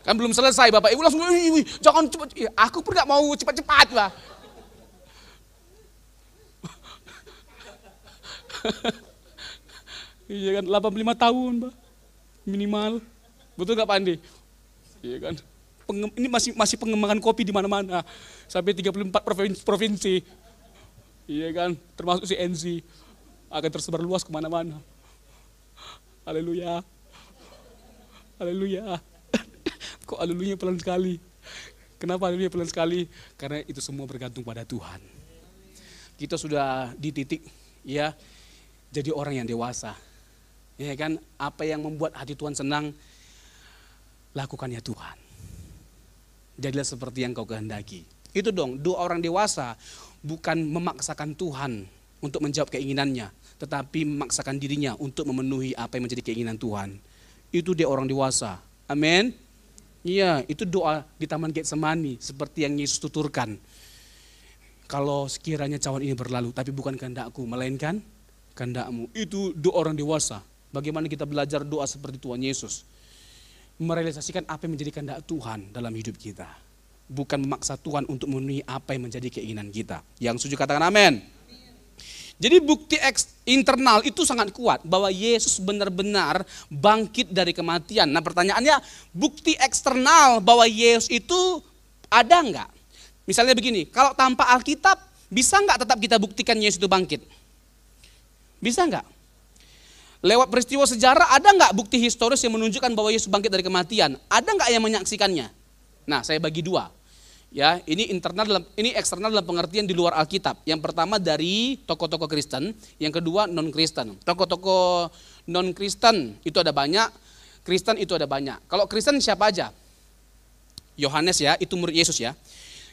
Kan belum selesai Bapak Ibu langsung, jangan cepat, aku pun gak mau cepat-cepat Pak. Iya kan, 85 tahun Pak, minimal, betul gak Pak Andi? Iya kan. Ini masih pengembangan kopi di mana-mana sampai 34 provinsi, iya kan, termasuk CNC akan tersebar luas kemana-mana. Haleluya, haleluya. Kok haleluya pelan sekali? Kenapa haleluya pelan sekali? Karena itu semua bergantung pada Tuhan. Kita sudah di titik ya jadi orang yang dewasa, ya kan. Apa yang membuat hati Tuhan senang, lakukannya Tuhan. Jadilah seperti yang kau kehendaki. Itu dong, doa orang dewasa bukan memaksakan Tuhan untuk menjawab keinginannya, tetapi memaksakan dirinya untuk memenuhi apa yang menjadi keinginan Tuhan. Itu dia orang dewasa. Amin. Iya, itu doa di Taman Getsemani seperti yang Yesus tuturkan. Kalau sekiranya cawan ini berlalu, tapi bukan kehendakku, melainkan kehendakmu. Itu doa orang dewasa. Bagaimana kita belajar doa seperti Tuhan Yesus. Merealisasikan apa yang menjadi kehendak Tuhan dalam hidup kita. Bukan memaksa Tuhan untuk memenuhi apa yang menjadi keinginan kita. Yang setuju katakan amin. Jadi bukti internal itu sangat kuat bahwa Yesus benar-benar bangkit dari kematian. Nah pertanyaannya, bukti eksternal bahwa Yesus itu ada enggak? Misalnya begini, kalau tanpa Alkitab bisa enggak tetap kita buktikan Yesus itu bangkit? Bisa enggak? Lewat peristiwa sejarah ada nggak bukti historis yang menunjukkan bahwa Yesus bangkit dari kematian? Ada nggak yang menyaksikannya? Nah, saya bagi dua. Ya, ini eksternal dalam pengertian di luar Alkitab. Yang pertama dari tokoh-tokoh Kristen, yang kedua non-Kristen. Tokoh-tokoh non-Kristen itu ada banyak, Kristen itu ada banyak. Kalau Kristen siapa aja? Yohanes ya, itu murid Yesus ya.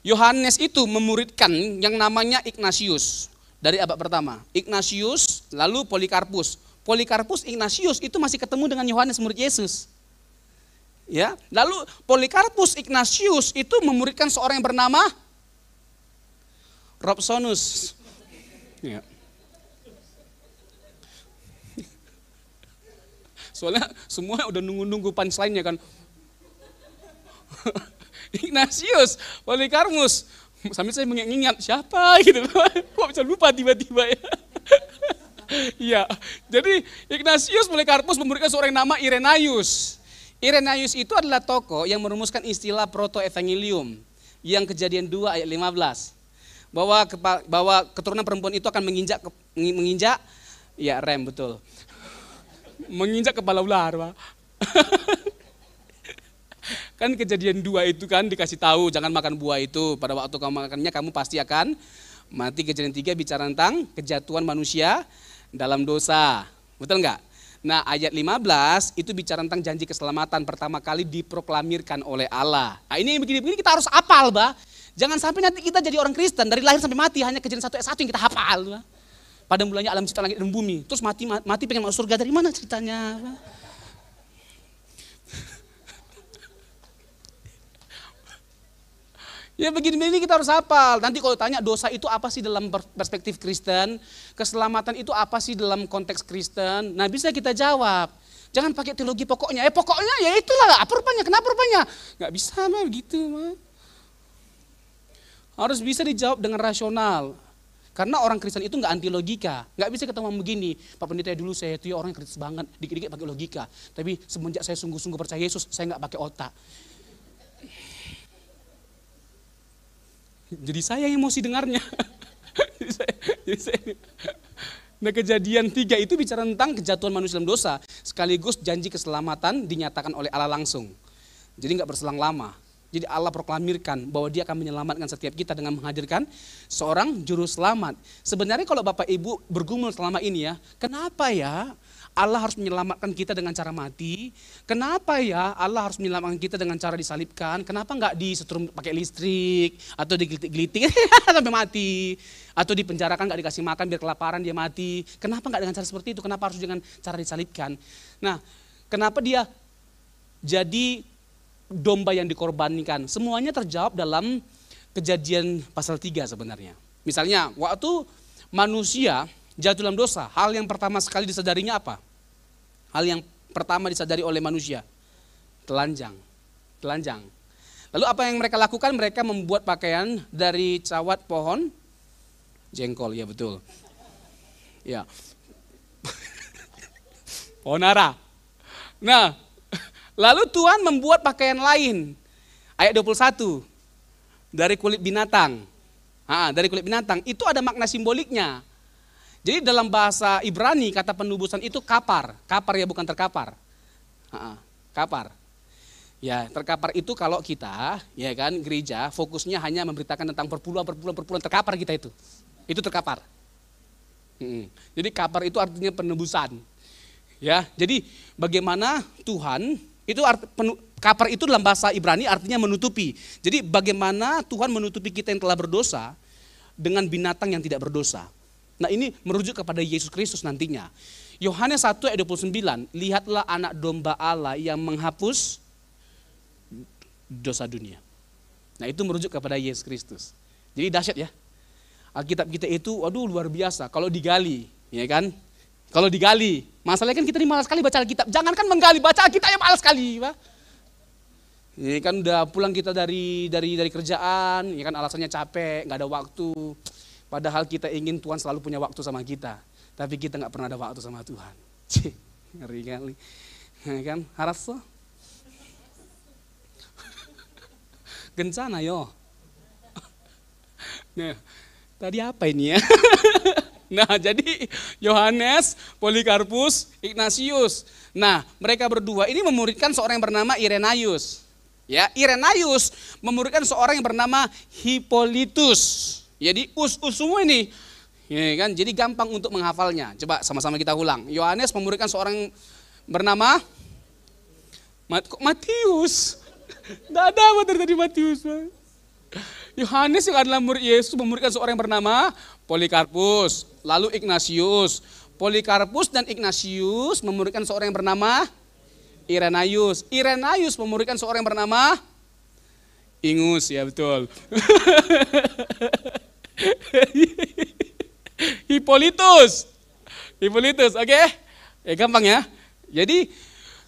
Yohanes itu memuridkan yang namanya Ignatius dari abad pertama. Ignatius, lalu Polikarpus. Polikarpus, Ignatius itu masih ketemu dengan Yohanes murid Yesus. Ya, lalu Polikarpus, Ignatius itu memuridkan seorang yang bernama Robsonus. Ya. Soalnya semua udah nunggu-nunggu punchline-nya kan. Ignatius, Polikarpus, sambil saya mengingat siapa gitu. Kok bisa lupa tiba-tiba ya. Iya, jadi Ignatius Polikarpus memuridkan seorang yang nama Irenaeus. Irenaeus itu adalah tokoh yang merumuskan istilah proto-evangelium yang Kejadian 2 ayat 15. Bahwa keturunan perempuan itu akan menginjak ya rem betul. Menginjak kepala ular, Pak. Kan Kejadian 2 itu kan dikasih tahu jangan makan buah itu, pada waktu kamu makannya kamu pasti akan mati. Kejadian 3 bicara tentang kejatuhan manusia dalam dosa, betul enggak? Nah ayat 15 itu bicara tentang janji keselamatan pertama kali diproklamirkan oleh Allah. Nah ini begini-begini kita harus hafal, Bah. Jangan sampai nanti kita jadi orang Kristen dari lahir sampai mati hanya Kejadian 1 ayat 1 yang kita hafal, Bah. Pada mulanya alam cipta langit dan bumi, terus mati pengen masuk surga, dari mana ceritanya, Bah? Ya begini-begini kita harus hafal. Nanti kalau tanya dosa itu apa sih dalam perspektif Kristen, keselamatan itu apa sih dalam konteks Kristen, nah bisa kita jawab. Jangan pakai teologi pokoknya, pokoknya ya itulah, apa rupanya, kenapa rupanya. Gak bisa mah begitu mah. Harus bisa dijawab dengan rasional. Karena orang Kristen itu gak anti logika. Gak bisa ketemu begini, Pak Pendeta dulu saya itu ya orang kritis banget, dikit-dikit pakai logika. Tapi semenjak saya sungguh-sungguh percaya Yesus, saya gak pakai otak. Jadi saya yang emosi dengarnya. Nah, Kejadian 3 itu bicara tentang kejatuhan manusia dalam dosa. Sekaligus janji keselamatan dinyatakan oleh Allah langsung. Jadi gak berselang lama. Jadi Allah proklamirkan bahwa dia akan menyelamatkan setiap kita dengan menghadirkan seorang juru selamat. Sebenarnya kalau Bapak Ibu bergumul selama ini ya, kenapa ya Allah harus menyelamatkan kita dengan cara mati? Kenapa ya Allah harus menyelamatkan kita dengan cara disalibkan? Kenapa nggak disetrum pakai listrik atau digelitik-gelitik sampai mati? Atau dipenjarakan nggak dikasih makan biar kelaparan dia mati? Kenapa nggak dengan cara seperti itu? Kenapa harus dengan cara disalibkan? Nah, kenapa dia jadi domba yang dikorbankan? Semuanya terjawab dalam Kejadian pasal 3 sebenarnya. Misalnya waktu manusia jatuh dalam dosa, hal yang pertama sekali disadarinya apa? Hal yang pertama disadari oleh manusia, telanjang. Lalu apa yang mereka lakukan? Mereka membuat pakaian dari cawat pohon jengkol, ya betul. Ya. Pohon ara. Nah, lalu Tuhan membuat pakaian lain. Ayat 21. Dari kulit binatang. Dari kulit binatang. Itu ada makna simboliknya. Jadi dalam bahasa Ibrani kata penubusan itu kapar. Kapar ya, bukan terkapar. Kapar. Ya, terkapar itu kalau kita, ya kan, gereja fokusnya hanya memberitakan tentang perpuluhan terkapar kita itu. Itu terkapar. Jadi kapar itu artinya penebusan. Ya, jadi bagaimana Tuhan itu kapar itu dalam bahasa Ibrani artinya menutupi. Jadi bagaimana Tuhan menutupi kita yang telah berdosa dengan binatang yang tidak berdosa. Nah, ini merujuk kepada Yesus Kristus nantinya. Yohanes 1 ayat 29, lihatlah anak domba Allah yang menghapus dosa dunia. Nah, itu merujuk kepada Yesus Kristus. Jadi dahsyat ya. Alkitab kita itu waduh luar biasa kalau digali, ya kan? Kalau digali, masalahnya kan kita ini malas sekali baca Alkitab. Jangankan menggali, baca Alkitab ya malas sekali, Pak. Ini kan udah pulang kita dari kerjaan, ya kan alasannya capek, nggak ada waktu. Padahal kita ingin Tuhan selalu punya waktu sama kita. Tapi kita gak pernah ada waktu sama Tuhan. Ngeri kali. Ya kan? Harus so. Gencana yo. Nah, tadi apa ini ya? Nah, jadi Yohanes, Polikarpus, Ignatius. Nah, mereka berdua ini memuridkan seorang yang bernama Irenaius. Ya, Irenaius memuridkan seorang yang bernama Hippolytus. Jadi semua ini, ya kan? Jadi gampang untuk menghafalnya. Coba sama-sama kita ulang. Yohanes memuridkan seorang bernama Matius. Tidak ada materi tadi Matius. Yohanes yang adalah murid Yesus memuridkan seorang yang bernama Polikarpus. Lalu Ignatius. Polikarpus dan Ignatius memuridkan seorang yang bernama Irenaius. Irenaius memuridkan seorang yang bernama Ingus, ya betul. Hippolytus, oke? Ya gampang ya. Jadi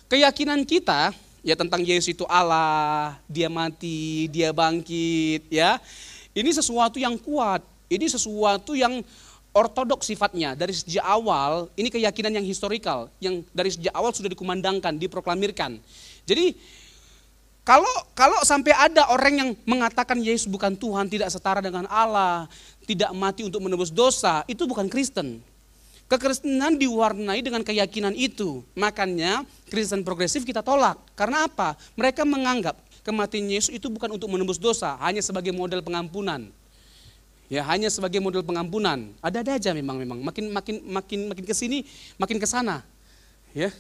keyakinan kita ya tentang Yesus itu Allah, dia mati, dia bangkit, ya. Ini sesuatu yang kuat, ini sesuatu yang ortodoks sifatnya. Dari sejak awal, ini keyakinan yang historikal, yang dari sejak awal sudah dikumandangkan, diproklamirkan. Jadi kalau sampai ada orang yang mengatakan Yesus bukan Tuhan, tidak setara dengan Allah, tidak mati untuk menebus dosa, itu bukan Kristen. Kekristenan diwarnai dengan keyakinan itu. Makanya Kristen progresif kita tolak. Karena apa? Mereka menganggap kematian Yesus itu bukan untuk menebus dosa, hanya sebagai model pengampunan. Ya, hanya sebagai model pengampunan. Ada-ada aja memang makin kesini, makin kesana. Ya,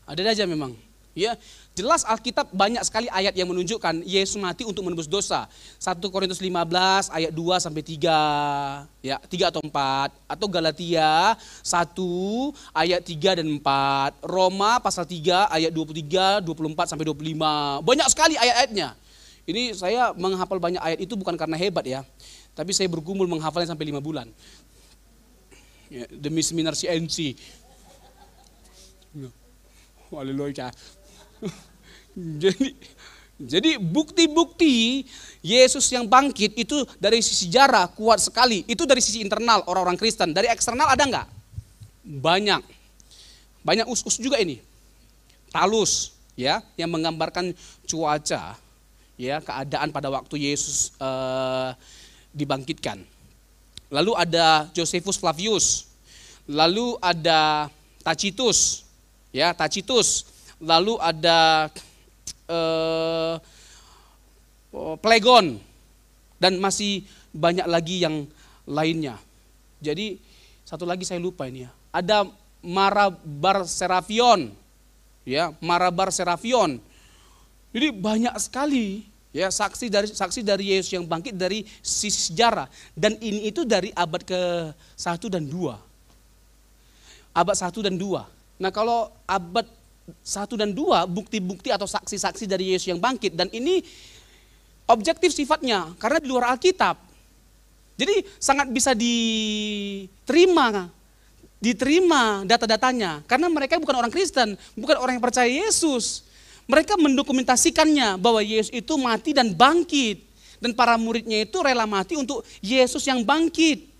ada aja memang. Ya, jelas Alkitab banyak sekali ayat yang menunjukkan Yesus mati untuk menebus dosa. 1 Korintus 15 ayat 2 sampai 3, ya, 3 atau 4, atau Galatia 1 ayat 3 dan 4, Roma pasal 3 ayat 23, 24 sampai 25. Banyak sekali ayat-ayatnya. Ini saya menghafal banyak ayat itu bukan karena hebat ya, tapi saya bergumul menghafalnya sampai 5 bulan. Ya, demi seminar CNC. Haleluya. Jadi bukti-bukti Yesus yang bangkit itu dari sisi sejarah kuat sekali. Itu dari sisi internal orang-orang Kristen. Dari eksternal ada enggak? Banyak. Banyak us-us juga ini. Talus ya, yang menggambarkan cuaca, ya, keadaan pada waktu Yesus dibangkitkan. Lalu ada Josephus Flavius. Lalu ada Tacitus. Ya, Tacitus. Lalu ada Plegon, dan masih banyak lagi yang lainnya. Jadi satu lagi saya lupa ini ya. Ada Marabar Serapion, ya, Marabar Serapion. Jadi banyak sekali ya saksi dari Yesus yang bangkit dari sisi sejarah, dan ini itu dari abad ke-1 dan 2. Abad 1 dan 2. Nah, kalau abad 1 dan 2 bukti-bukti atau saksi-saksi dari Yesus yang bangkit, dan ini objektif sifatnya karena di luar Alkitab. Jadi sangat bisa diterima data-datanya karena mereka bukan orang Kristen, bukan orang yang percaya Yesus. Mereka mendokumentasikannya bahwa Yesus itu mati dan bangkit, dan para muridnya itu rela mati untuk Yesus yang bangkit.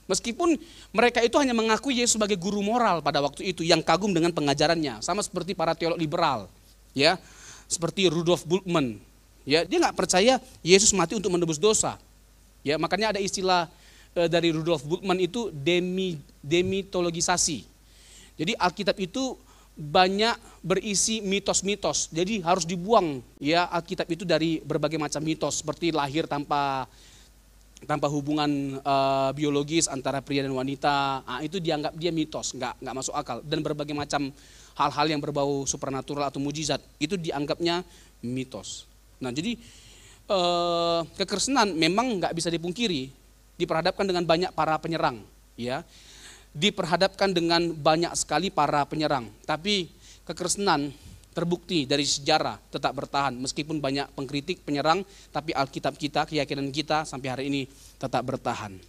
Meskipun mereka itu hanya mengakui Yesus sebagai guru moral pada waktu itu yang kagum dengan pengajarannya, sama seperti para teolog liberal, ya, seperti Rudolf Bultmann, ya, dia nggak percaya Yesus mati untuk menebus dosa, ya, makanya ada istilah dari Rudolf Bultmann itu demitologisasi. Jadi Alkitab itu banyak berisi mitos-mitos, jadi harus dibuang, ya, Alkitab itu dari berbagai macam mitos seperti lahir tanpa hubungan biologis antara pria dan wanita, itu dianggap dia mitos, nggak masuk akal. Dan berbagai macam hal-hal yang berbau supernatural atau mujizat itu dianggapnya mitos. Nah, jadi kekristenan memang nggak bisa dipungkiri, diperhadapkan dengan banyak para penyerang, ya, diperhadapkan dengan banyak sekali para penyerang. Tapi kekristenan terbukti dari sejarah tetap bertahan meskipun banyak pengkritik, penyerang, tapi Alkitab kita, keyakinan kita sampai hari ini tetap bertahan.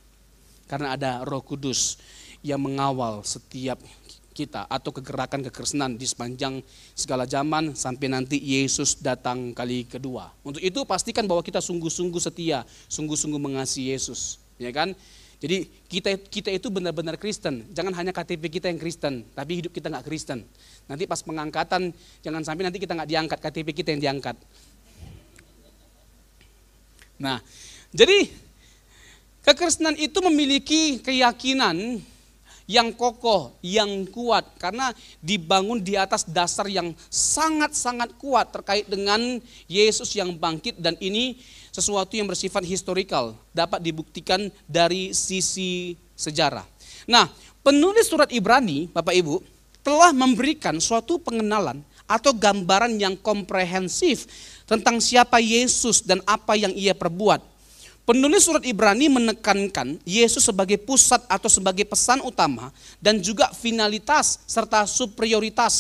Karena ada Roh Kudus yang mengawal setiap kita atau kegerakan kekristenan di sepanjang segala zaman sampai nanti Yesus datang kali kedua. Untuk itu pastikan bahwa kita sungguh-sungguh setia, sungguh-sungguh mengasihi Yesus, ya kan? Jadi kita itu benar-benar Kristen. Jangan hanya KTP kita yang Kristen, tapi hidup kita nggak Kristen. Nanti pas pengangkatan, jangan sampai nanti kita nggak diangkat, KTP kita yang diangkat. Nah, jadi kekristenan itu memiliki keyakinan yang kokoh, yang kuat, karena dibangun di atas dasar yang sangat-sangat kuat terkait dengan Yesus yang bangkit, dan ini sesuatu yang bersifat historikal, dapat dibuktikan dari sisi sejarah. Nah, penulis surat Ibrani, Bapak Ibu, telah memberikan suatu pengenalan atau gambaran yang komprehensif tentang siapa Yesus dan apa yang ia perbuat. Penulis surat Ibrani menekankan Yesus sebagai pusat atau sebagai pesan utama dan juga finalitas serta superioritas.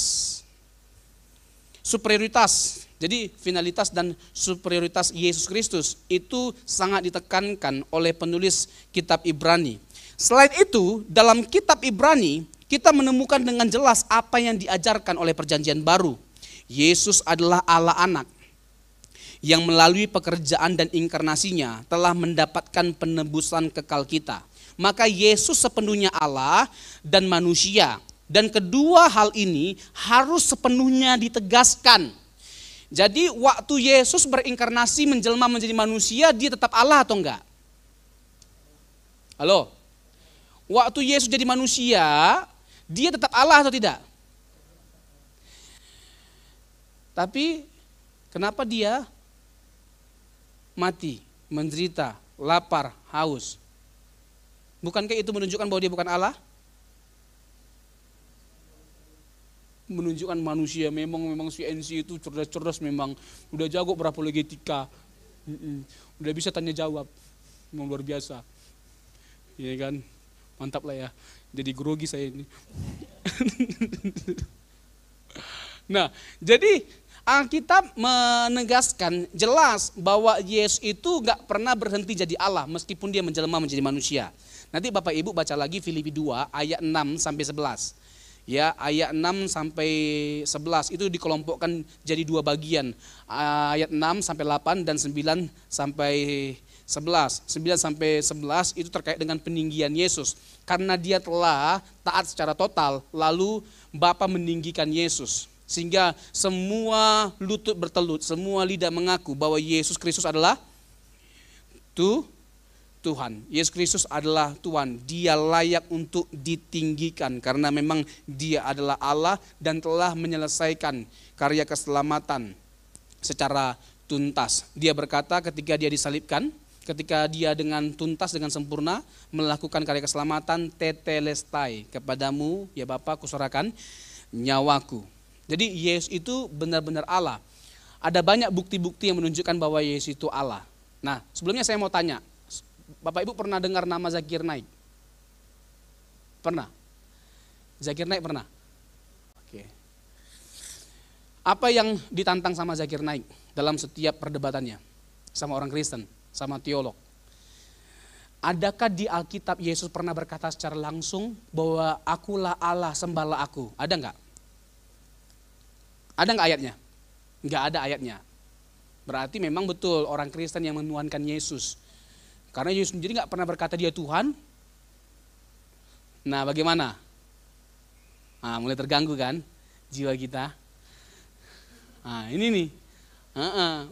Jadi finalitas dan superioritas Yesus Kristus itu sangat ditekankan oleh penulis kitab Ibrani. Selain itu, dalam kitab Ibrani kita menemukan dengan jelas apa yang diajarkan oleh perjanjian baru. Yesus adalah Allah anak yang melalui pekerjaan dan inkarnasinya telah mendapatkan penebusan kekal kita. Maka Yesus sepenuhnya Allah dan manusia. Dan kedua hal ini harus sepenuhnya ditegaskan. Jadi waktu Yesus berinkarnasi menjelma menjadi manusia, dia tetap Allah atau enggak? Halo? Waktu Yesus jadi manusia, dia tetap Allah atau tidak? Tapi kenapa dia mati, menderita, lapar, haus? Bukankah itu menunjukkan bahwa dia bukan Allah? Menunjukkan manusia, memang CNC itu cerdas-cerdas, memang udah jago berapologetika, udah bisa tanya jawab, memang luar biasa, ya kan, mantap lah ya, jadi grogi saya ini. Nah, jadi Alkitab menegaskan jelas bahwa Yesus itu gak pernah berhenti jadi Allah meskipun dia menjelma menjadi manusia. Nanti Bapak Ibu baca lagi Filipi 2 ayat 6 sampai 11. Ya, ayat 6 sampai 11 itu dikelompokkan jadi dua bagian. Ayat 6 sampai 8 dan 9 sampai 11. 9 sampai 11 itu terkait dengan peninggian Yesus. Karena dia telah taat secara total, lalu Bapa meninggikan Yesus. Sehingga semua lutut bertelut, semua lidah mengaku bahwa Yesus Kristus adalah Tuhan. Yesus Kristus adalah Tuhan. Dia layak untuk ditinggikan karena memang dia adalah Allah dan telah menyelesaikan karya keselamatan secara tuntas. Dia berkata ketika dia disalibkan, ketika dia dengan tuntas, dengan sempurna melakukan karya keselamatan, tetelestai, kepadamu ya Bapa kuserahkan nyawaku. Jadi Yesus itu benar-benar Allah. Ada banyak bukti-bukti yang menunjukkan bahwa Yesus itu Allah. Nah, sebelumnya saya mau tanya, Bapak Ibu pernah dengar nama Zakir Naik? Pernah? Zakir Naik pernah? Oke. Apa yang ditantang sama Zakir Naik dalam setiap perdebatannya sama orang Kristen, sama teolog? Adakah di Alkitab Yesus pernah berkata secara langsung bahwa akulah Allah, sembahlah aku? Ada enggak? Ada enggak ayatnya? Enggak ada ayatnya. Berarti memang betul orang Kristen yang menuhankan Yesus. Karena Yesus sendiri enggak pernah berkata dia Tuhan. Nah bagaimana? Nah, mulai terganggu kan jiwa kita. Nah ini nih.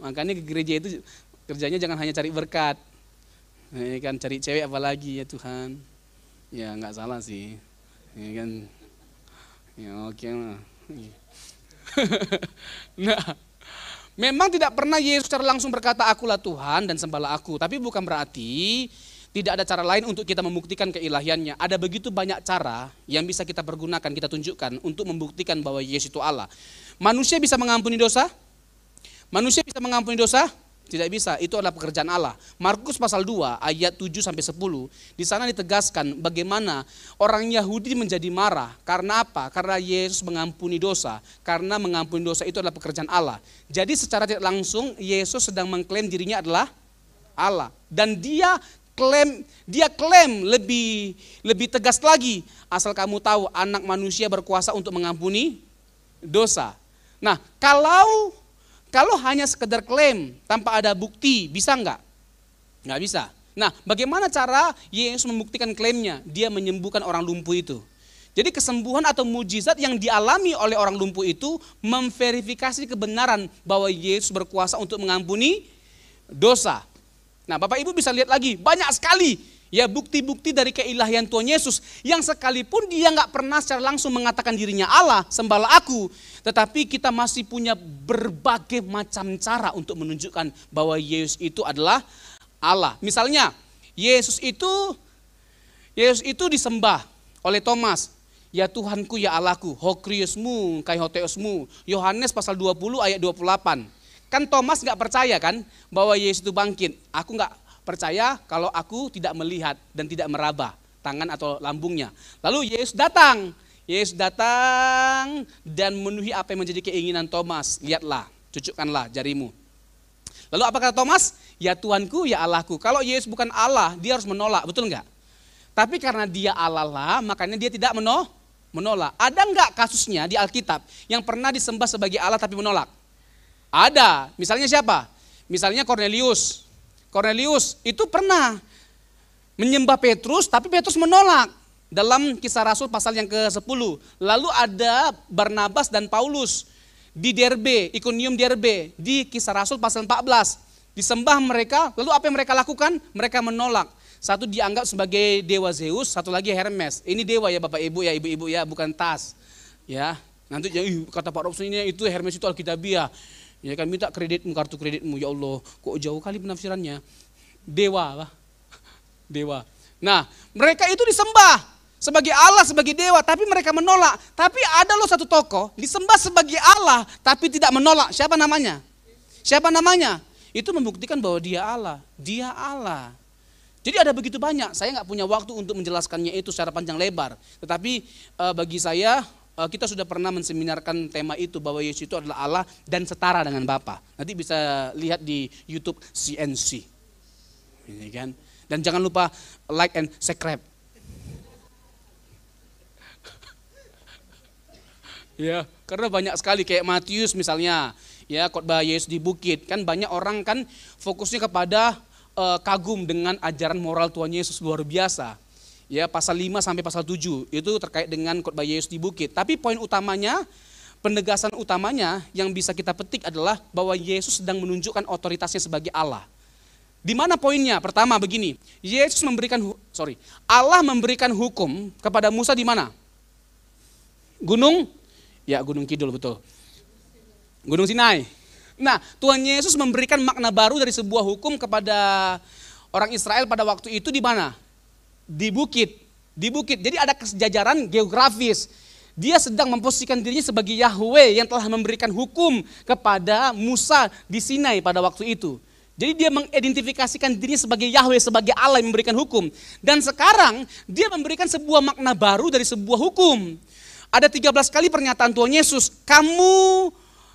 Makanya ke gereja itu kerjanya jangan hanya cari berkat. Ini kan cari cewek apalagi ya Tuhan. Ya enggak salah sih. Ya kan. Ya oke lah. Nah, memang tidak pernah Yesus secara langsung berkata akulah Tuhan dan sembahlah aku. Tapi bukan berarti tidak ada cara lain untuk kita membuktikan keilahiannya. Ada begitu banyak cara yang bisa kita pergunakan, kita tunjukkan untuk membuktikan bahwa Yesus itu Allah. Manusia bisa mengampuni dosa? Manusia bisa mengampuni dosa? Tidak bisa, itu adalah pekerjaan Allah. Markus pasal 2 ayat 7 sampai 10. Di sana ditegaskan bagaimana orang Yahudi menjadi marah. Karena apa? Karena Yesus mengampuni dosa. Karena mengampuni dosa itu adalah pekerjaan Allah. Jadi secara tidak langsung Yesus sedang mengklaim dirinya adalah Allah. Dan dia klaim lebih tegas lagi. Asal kamu tahu anak manusia berkuasa untuk mengampuni dosa. Nah, kalau hanya sekedar klaim tanpa ada bukti, bisa enggak? Enggak bisa. Nah, bagaimana cara Yesus membuktikan klaimnya? Dia menyembuhkan orang lumpuh itu. Jadi kesembuhan atau mujizat yang dialami oleh orang lumpuh itu memverifikasi kebenaran bahwa Yesus berkuasa untuk mengampuni dosa. Nah, Bapak Ibu bisa lihat lagi, banyak sekali ya bukti-bukti dari keilahian Tuhan Yesus yang sekalipun dia nggak pernah secara langsung mengatakan dirinya Allah, sembahlah aku, tetapi kita masih punya berbagai macam cara untuk menunjukkan bahwa Yesus itu adalah Allah. Misalnya Yesus itu disembah oleh Thomas, ya Tuhanku ya Allahku, hokriosmu kai hoteosmu, Yohanes pasal 20 ayat 28. Kan Thomas nggak percaya kan bahwa Yesus itu bangkit. Aku nggak percaya kalau aku tidak melihat dan tidak meraba tangan atau lambungnya. Lalu Yesus datang dan memenuhi apa yang menjadi keinginan Thomas. Lihatlah, cucukkanlah jarimu. Lalu apa kata Thomas? Ya Tuhanku, ya Allahku. Kalau Yesus bukan Allah, dia harus menolak, betul enggak? Tapi karena dia Allah lah, makanya dia tidak menolak. Ada enggak kasusnya di Alkitab yang pernah disembah sebagai Allah tapi menolak? Ada. Misalnya siapa? Misalnya Kornelius. Kornelius itu pernah menyembah Petrus, tapi Petrus menolak dalam Kisah Rasul pasal yang ke-10. Lalu ada Barnabas dan Paulus di Derbe, Ikonium Derbe, di Kisah Rasul pasal 14. Disembah mereka, lalu apa yang mereka lakukan? Mereka menolak. Satu dianggap sebagai dewa Zeus, satu lagi Hermes. Ini dewa ya Bapak Ibu ya, Ibu-ibu ya, bukan tas. Ya, nanti kata Pak Robson ini itu Hermes itu Alkitabiah. Ya kan minta kreditmu, kartu kreditmu, ya Allah, kok jauh kali penafsirannya. Dewa. Nah, mereka itu disembah sebagai Allah, sebagai dewa, tapi mereka menolak. Tapi ada loh satu tokoh disembah sebagai Allah, tapi tidak menolak. Siapa namanya? Itu membuktikan bahwa dia Allah. Jadi ada begitu banyak, saya nggak punya waktu untuk menjelaskannya itu secara panjang lebar. Tetapi bagi saya kita sudah pernah menseminarkan tema itu bahwa Yesus itu adalah Allah dan setara dengan Bapa. Nanti bisa lihat di YouTube CNC. Ini kan. Dan jangan lupa like and subscribe. Ya, karena banyak sekali kayak Matius misalnya, ya khotbah Yesus di bukit, kan banyak orang kan fokusnya kepada kagum dengan ajaran moral Tuhan Yesus luar biasa. Ya, pasal 5 sampai pasal 7 itu terkait dengan khotbah Yesus di bukit. Tapi poin utamanya, penegasan utamanya yang bisa kita petik adalah bahwa Yesus sedang menunjukkan otoritasnya sebagai Allah. Di mana poinnya? Pertama begini, Allah memberikan hukum kepada Musa di mana? Gunung Kidul, betul. Gunung Sinai. Nah, Tuhan Yesus memberikan makna baru dari sebuah hukum kepada orang Israel pada waktu itu di mana? Di bukit. Jadi ada kesejajaran geografis. Dia sedang memposisikan dirinya sebagai Yahweh yang telah memberikan hukum kepada Musa di Sinai pada waktu itu. Jadi dia mengidentifikasikan dirinya sebagai Yahweh, sebagai Allah yang memberikan hukum. Dan sekarang dia memberikan sebuah makna baru dari sebuah hukum. Ada 13 kali pernyataan Tuhan Yesus, kamu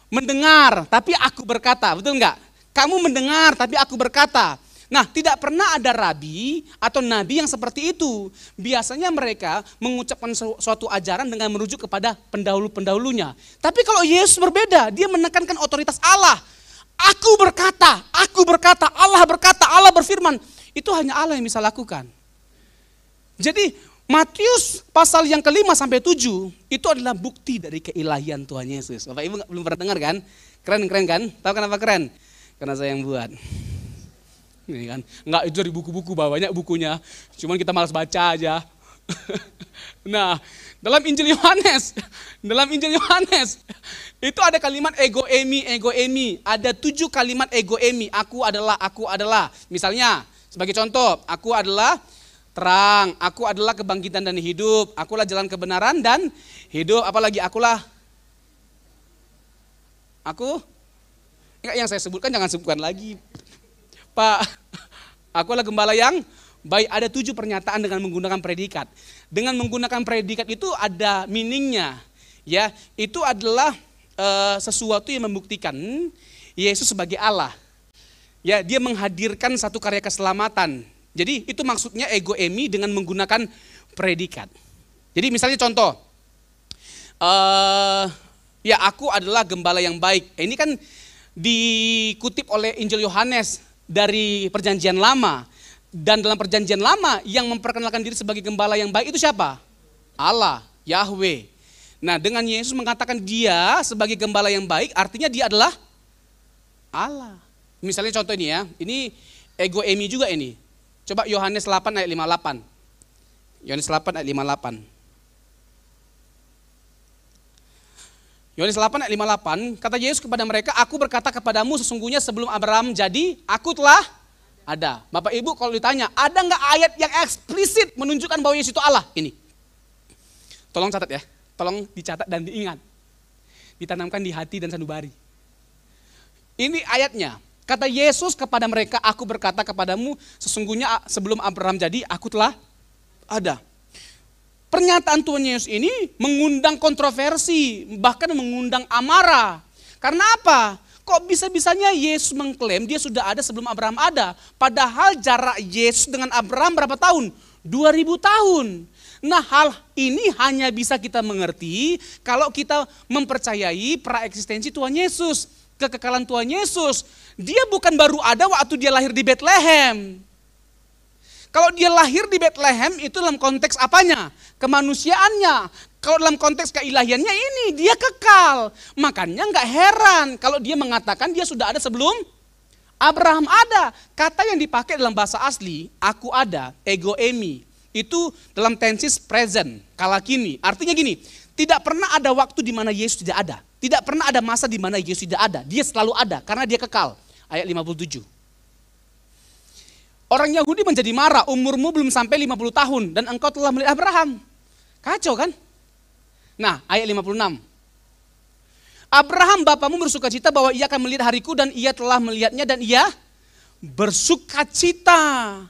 mendengar tapi aku berkata, betul enggak? Kamu mendengar tapi aku berkata. Nah, tidak pernah ada rabi atau nabi yang seperti itu. Biasanya mereka mengucapkan suatu ajaran dengan merujuk kepada pendahulu-pendahulunya. Tapi kalau Yesus berbeda, dia menekankan otoritas Allah. Aku berkata, Allah berfirman. Itu hanya Allah yang bisa lakukan. Jadi Matius pasal yang ke-5 sampai 7 itu adalah bukti dari keilahian Tuhan Yesus. Bapak Ibu belum pernah dengar kan? Keren kan? Tahu kenapa keren? Karena saya yang buat. Ini kan, enggak itu dari buku-buku, banyak bukunya. Cuman kita malas baca aja. Nah, dalam Injil Yohanes itu ada kalimat ego emi. Ada 7 kalimat ego emi. Aku adalah. Misalnya, sebagai contoh, aku adalah terang, aku adalah kebangkitan dan hidup, akulah jalan kebenaran dan hidup, apalagi aku, enggak yang saya sebutkan jangan sebutkan lagi. Pak, akulah gembala yang baik. Ada 7 pernyataan dengan menggunakan predikat. Dengan menggunakan predikat itu ada meaningnya. Ya, itu adalah sesuatu yang membuktikan Yesus sebagai Allah. Ya, dia menghadirkan satu karya keselamatan. Jadi itu maksudnya ego emi dengan menggunakan predikat. Jadi misalnya contoh, ya aku adalah gembala yang baik. Ini kan dikutip oleh Injil Yohanes dari Perjanjian Lama. Dan dalam Perjanjian Lama yang memperkenalkan diri sebagai gembala yang baik itu siapa? Allah, Yahweh. Nah, dengan Yesus mengatakan dia sebagai gembala yang baik, artinya dia adalah Allah. Misalnya contoh ini ya, ini ego emi juga ini. Coba Yohanes 8 ayat 58. Yohanes 8 ayat 58. Yohanes 8 ayat 58, kata Yesus kepada mereka, aku berkata kepadamu sesungguhnya sebelum Abraham jadi, aku telah ada. Bapak Ibu kalau ditanya, ada enggak ayat yang eksplisit menunjukkan bahwa Yesus itu Allah? Ini. Tolong catat ya, tolong dicatat dan diingat. Ditanamkan di hati dan sanubari. Ini ayatnya. Kata Yesus kepada mereka, aku berkata kepadamu sesungguhnya sebelum Abraham jadi, aku telah ada. Pernyataan Tuhan Yesus ini mengundang kontroversi, bahkan mengundang amarah. Karena apa? Kok bisa-bisanya Yesus mengklaim dia sudah ada sebelum Abraham ada? Padahal jarak Yesus dengan Abraham berapa tahun? 2000 tahun. Nah, hal ini hanya bisa kita mengerti kalau kita mempercayai praeksistensi Tuhan Yesus. Kekekalan Tuhan Yesus, dia bukan baru ada waktu dia lahir di Bethlehem. Kalau dia lahir di Bethlehem itu dalam konteks apanya? Kemanusiaannya. Kalau dalam konteks keilahiannya ini dia kekal. Makanya enggak heran kalau dia mengatakan dia sudah ada sebelum Abraham ada. Kata yang dipakai dalam bahasa asli, aku ada, ego emi. Itu dalam tenses present, kala kini. Artinya gini, tidak pernah ada waktu di mana Yesus tidak ada. Tidak pernah ada masa di mana Yesus tidak ada. Dia selalu ada karena dia kekal. Ayat 57. Orang Yahudi menjadi marah, umurmu belum sampai 50 tahun dan engkau telah melihat Abraham. Kacau kan? Nah, ayat 56. Abraham bapamu bersukacita bahwa ia akan melihat hariku dan ia telah melihatnya dan ia bersukacita.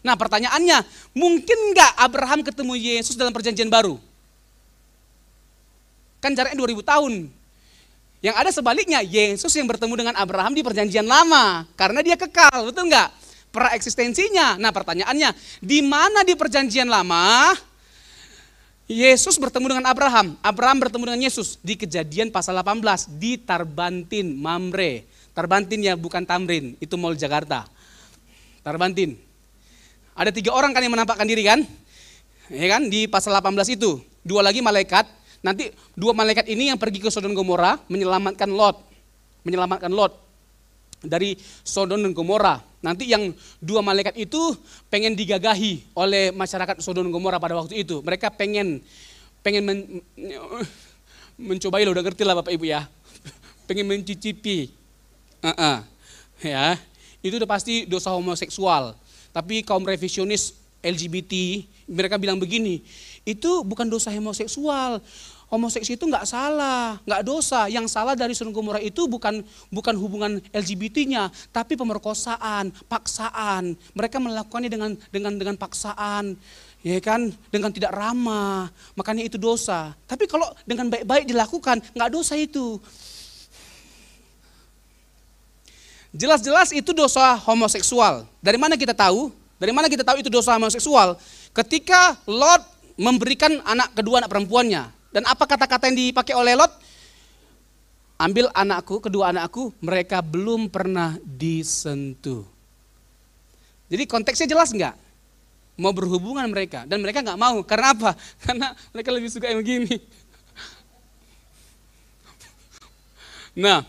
Nah, pertanyaannya, mungkin enggak Abraham ketemu Yesus dalam perjanjian baru? Kan jaraknya 2000 tahun. Yang ada sebaliknya, Yesus yang bertemu dengan Abraham di perjanjian lama. Karena dia kekal, betul nggak? Praeksistensinya. Nah pertanyaannya, di mana di perjanjian lama Yesus bertemu dengan Abraham? Abraham bertemu dengan Yesus di Kejadian pasal 18 di Tarbantin, Mamre. Tarbantin ya, bukan Tamrin, itu Mall Jakarta. Tarbantin. Ada 3 orang kan yang menampakkan diri kan? Ya kan, di pasal 18 itu. 2 lagi malaikat. Nanti 2 malaikat ini yang pergi ke Sodom Gomora menyelamatkan Lot. Menyelamatkan Lot dari Sodom dan Gomora. Nanti yang 2 malaikat itu pengen digagahi oleh masyarakat Sodom dan Gomora pada waktu itu. Mereka pengen mencobai, lo udah ngerti lah Bapak Ibu ya. Pengen mencicipi. Ya, itu udah pasti dosa homoseksual. Tapi kaum revisionis LGBT mereka bilang begini, itu bukan dosa homoseksual. Homoseks itu nggak salah, nggak dosa. Yang salah dari Sodom Gomora itu bukan hubungan LGBT-nya, tapi pemerkosaan, paksaan. Mereka melakukannya dengan paksaan, ya kan, dengan tidak ramah. Makanya itu dosa. Tapi kalau dengan baik-baik dilakukan, nggak dosa itu. Jelas-jelas itu dosa homoseksual. Dari mana kita tahu? Dari mana kita tahu itu dosa homoseksual? Ketika Lot memberikan anak kedua anak perempuannya. Dan apa kata-kata yang dipakai oleh Lot? Ambil anakku, kedua anakku, mereka belum pernah disentuh. Jadi konteksnya jelas enggak? Mau berhubungan mereka. Dan mereka enggak mau. Karena apa? Karena mereka lebih suka yang begini. Nah,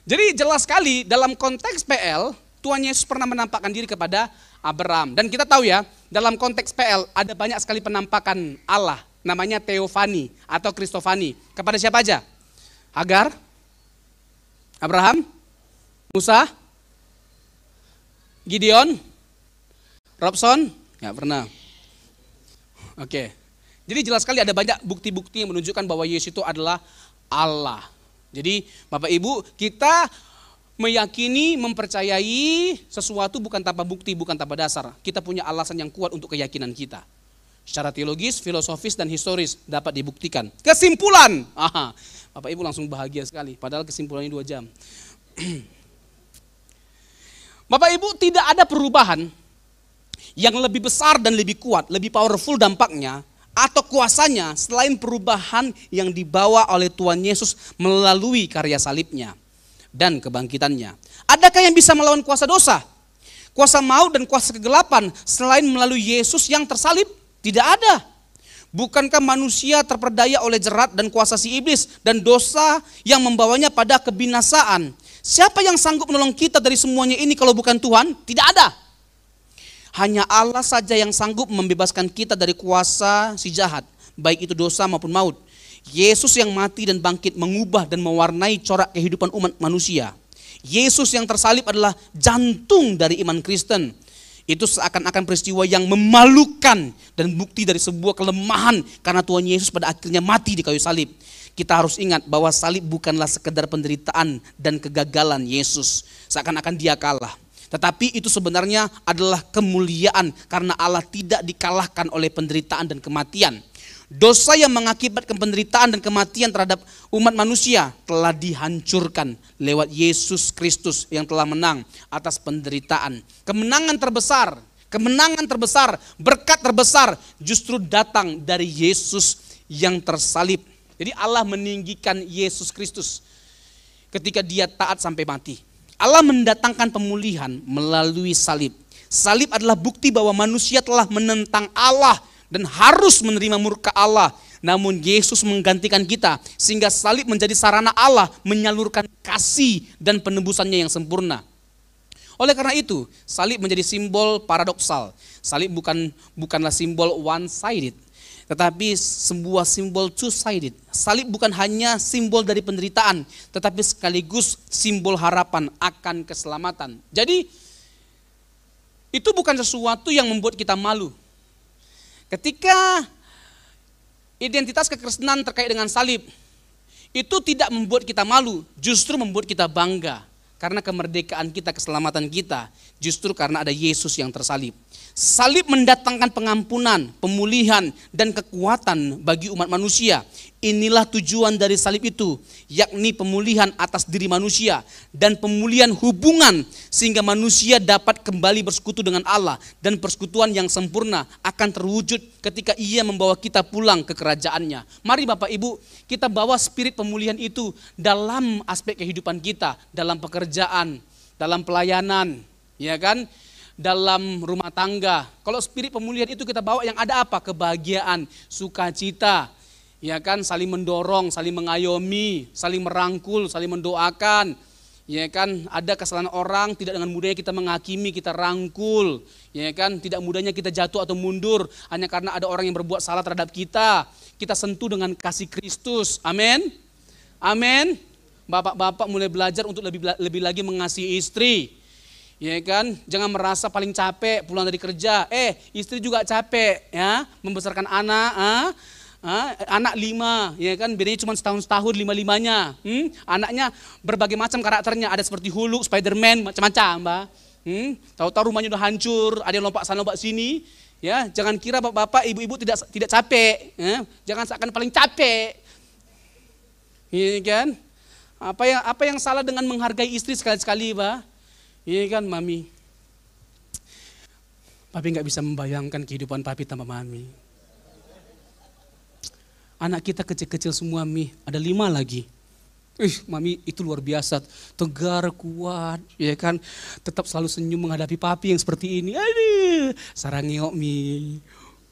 jadi jelas sekali dalam konteks PL, Tuhan Yesus pernah menampakkan diri kepada Abraham. Dan kita tahu ya, dalam konteks PL ada banyak sekali penampakan Allah. Namanya Teofani atau Kristofani. Kepada siapa aja? Hagar, Abraham, Musa, Gideon, Robson, nggak pernah. Oke. Jadi jelas sekali ada banyak bukti-bukti yang menunjukkan bahwa Yesus itu adalah Allah. Jadi Bapak Ibu, kita meyakini, mempercayai sesuatu bukan tanpa bukti, bukan tanpa dasar. Kita punya alasan yang kuat untuk keyakinan kita. Secara teologis, filosofis, dan historis dapat dibuktikan. Kesimpulan, Bapak Ibu langsung bahagia sekali, padahal kesimpulannya 2 jam. Bapak Ibu, tidak ada perubahan yang lebih besar dan lebih kuat, lebih powerful dampaknya atau kuasanya selain perubahan yang dibawa oleh Tuhan Yesus melalui karya salibnya dan kebangkitannya. Adakah yang bisa melawan kuasa dosa, kuasa maut dan kuasa kegelapan selain melalui Yesus yang tersalib? Tidak ada. Bukankah manusia terperdaya oleh jerat dan kuasa si iblis dan dosa yang membawanya pada kebinasaan? Siapa yang sanggup menolong kita dari semuanya ini kalau bukan Tuhan? Tidak ada. Hanya Allah saja yang sanggup membebaskan kita dari kuasa si jahat, baik itu dosa maupun maut. Yesus yang mati dan bangkit mengubah dan mewarnai corak kehidupan umat manusia. Yesus yang tersalib adalah jantung dari iman Kristen. Itu seakan-akan peristiwa yang memalukan dan bukti dari sebuah kelemahan karena Tuhan Yesus pada akhirnya mati di kayu salib. Kita harus ingat bahwa salib bukanlah sekedar penderitaan dan kegagalan Yesus. Seakan-akan dia kalah. Tetapi itu sebenarnya adalah kemuliaan karena Allah tidak dikalahkan oleh penderitaan dan kematian. Dosa yang mengakibatkan penderitaan dan kematian terhadap umat manusia telah dihancurkan lewat Yesus Kristus yang telah menang atas penderitaan. Kemenangan terbesar, berkat terbesar justru datang dari Yesus yang tersalib. Jadi Allah meninggikan Yesus Kristus ketika dia taat sampai mati. Allah mendatangkan pemulihan melalui salib. Salib adalah bukti bahwa manusia telah menentang Allah dan harus menerima murka Allah. Namun Yesus menggantikan kita sehingga salib menjadi sarana Allah menyalurkan kasih dan penebusannya yang sempurna. Oleh karena itu, salib menjadi simbol paradoksal. Salib bukanlah simbol one-sided, tetapi sebuah simbol two-sided. Salib bukan hanya simbol dari penderitaan, tetapi sekaligus simbol harapan akan keselamatan. Jadi, itu bukan sesuatu yang membuat kita malu. Ketika identitas kekristenan terkait dengan salib, itu tidak membuat kita malu, justru membuat kita bangga. karena kemerdekaan kita, keselamatan kita, justru karena ada Yesus yang tersalib. Salib mendatangkan pengampunan, pemulihan, dan kekuatan bagi umat manusia. Inilah tujuan dari salib itu, yakni pemulihan atas diri manusia dan pemulihan hubungan sehingga manusia dapat kembali bersekutu dengan Allah, dan persekutuan yang sempurna akan terwujud ketika Ia membawa kita pulang ke kerajaannya. Mari Bapak Ibu, kita bawa spirit pemulihan itu dalam aspek kehidupan kita, dalam pekerjaan, dalam pelayanan, ya kan? Dalam rumah tangga. Kalau spirit pemulihan itu kita bawa, yang ada apa? Kebahagiaan, sukacita, ya kan, saling mendorong, saling mengayomi, saling merangkul, saling mendoakan, ya kan. Ada kesalahan orang, tidak dengan mudahnya kita menghakimi, kita rangkul, ya kan. Tidak mudahnya kita jatuh atau mundur hanya karena ada orang yang berbuat salah terhadap kita. Kita sentuh dengan kasih Kristus. Amin. Amin. Bapak-bapak mulai belajar untuk lebih lagi mengasihi istri. Ya kan, jangan merasa paling capek pulang dari kerja. Istri juga capek ya, membesarkan anak. Anak 5, ya kan, bedanya cuma setahun 5-5-nya. Anaknya berbagai macam karakternya, ada seperti Hulk, Spiderman, macam-macam, Mbak. Tahu-tahu rumahnya udah hancur, ada yang lompat sana lompat sini. Ya, jangan kira bapak-bapak, ibu-ibu tidak capek. Ya. Jangan seakan paling capek. Ya kan? Apa yang salah dengan menghargai istri sekali-sekali, Mbak? Iya kan, Mami. Papi gak bisa membayangkan kehidupan Papi tanpa Mami. Anak kita kecil-kecil semua, Mi. Ada 5 lagi. Mami itu luar biasa. Tegar, kuat, ya kan. Tetap selalu senyum menghadapi Papi yang seperti ini. Aduh, sarangiok, Mi.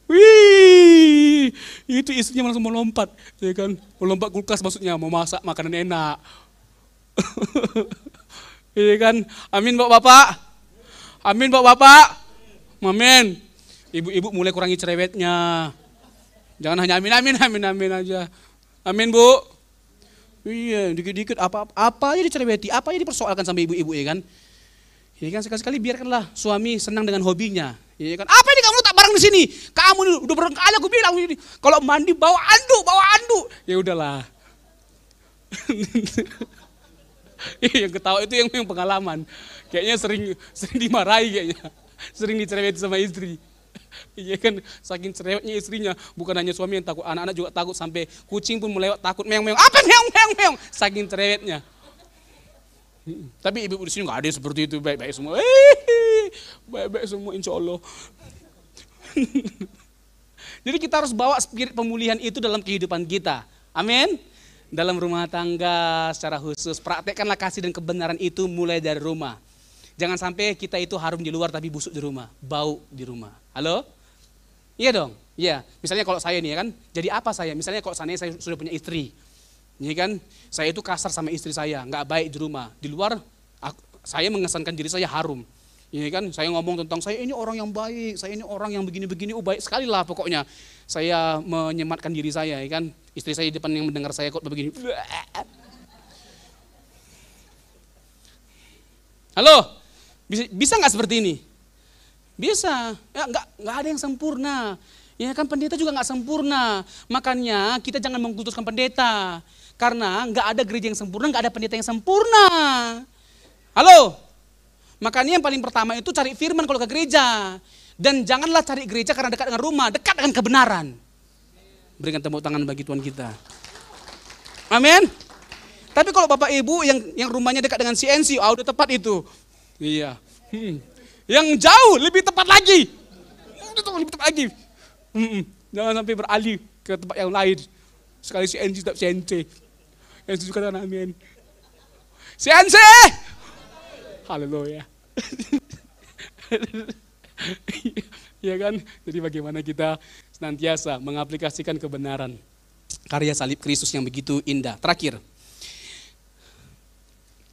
Wih, itu istrinya langsung mau lompat, ya kan. Mau lompat kulkas maksudnya, mau masak makanan enak. Iya kan, amin Bapak-bapak, amin Bapak-bapak, amin. Ibu-ibu mulai kurangi cerewetnya, jangan hanya amin aja, amin Bu. Iya, dikit-dikit apa aja dicereweti, apa aja dipersoalkan sama ibu-ibu, ya kan. Ya kan, sekali-sekali biarkanlah suami senang dengan hobinya, ya kan. Apa ini kamu tak bareng di sini? Kamu ini udah berkali aku bilang ini, kalau mandi bawa anduk, ya udahlah. Yang ketawa itu yang pengalaman. Kayaknya sering dimarahi kayaknya. Sering dicereweti sama istri. Iya kan, saking cerewetnya istrinya, bukan hanya suami yang takut, anak-anak juga takut, sampai kucing pun melewat takut meong-meong. Apa meong-meong? Saking cerewetnya. Tapi ibu di sini nggak ada seperti itu, baik-baik semua. Baik-baik semua, insya Allah. Jadi kita harus bawa spirit pemulihan itu dalam kehidupan kita. Amin. Dalam rumah tangga secara khusus, praktekkanlah kasih dan kebenaran itu mulai dari rumah. Jangan sampai kita itu harum di luar tapi busuk di rumah, bau di rumah. Halo? Iya dong, iya. Misalnya kalau saya nih ya kan, jadi apa saya? Misalnya kalau saya sudah punya istri, ya kan, saya itu kasar sama istri saya, nggak baik di rumah. Di luar, saya mengesankan diri saya harum. Ya kan, saya ngomong tentang saya ini orang yang baik, saya ini orang yang begini-begini, baik sekali lah pokoknya. Saya menyematkan diri saya, ya kan. Istri saya di depan yang mendengar saya kok begini. Halo, bisa nggak seperti ini? Bisa, ya, nggak ada yang sempurna. Ya kan, pendeta juga nggak sempurna. Makanya kita jangan mengkultuskan pendeta, karena nggak ada gereja yang sempurna, nggak ada pendeta yang sempurna. Halo, makanya yang paling pertama itu cari firman kalau ke gereja. Dan janganlah cari gereja karena dekat dengan rumah, dekat dengan kebenaran. Berikan tepuk tangan bagi Tuhan kita. Amin. Tapi kalau Bapak Ibu yang rumahnya dekat dengan CNC, udah tepat itu. Iya. Yang jauh lebih tepat lagi. Lebih tepat lagi. Jangan sampai beralih ke tempat yang lain. Sekali CNC tetap CNC. Yang suka katakan amin. CNC. Haleluya. Ya kan? Jadi bagaimana kita senantiasa mengaplikasikan kebenaran karya salib Kristus yang begitu indah. Terakhir,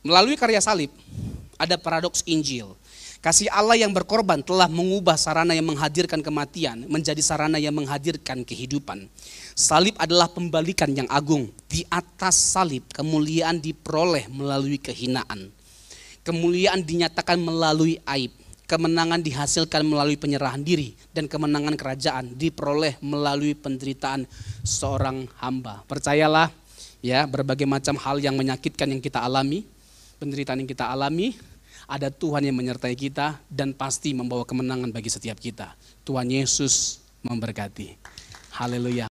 melalui karya salib ada paradoks Injil. Kasih Allah yang berkorban telah mengubah sarana yang menghadirkan kematian menjadi sarana yang menghadirkan kehidupan. Salib adalah pembalikan yang agung. Di atas salib kemuliaan diperoleh melalui kehinaan. Kemuliaan dinyatakan melalui aib. Kemenangan dihasilkan melalui penyerahan diri, dan kemenangan kerajaan diperoleh melalui penderitaan seorang hamba. Percayalah ya, berbagai macam hal yang menyakitkan yang kita alami, penderitaan yang kita alami, ada Tuhan yang menyertai kita dan pasti membawa kemenangan bagi setiap kita. Tuhan Yesus memberkati. Haleluya.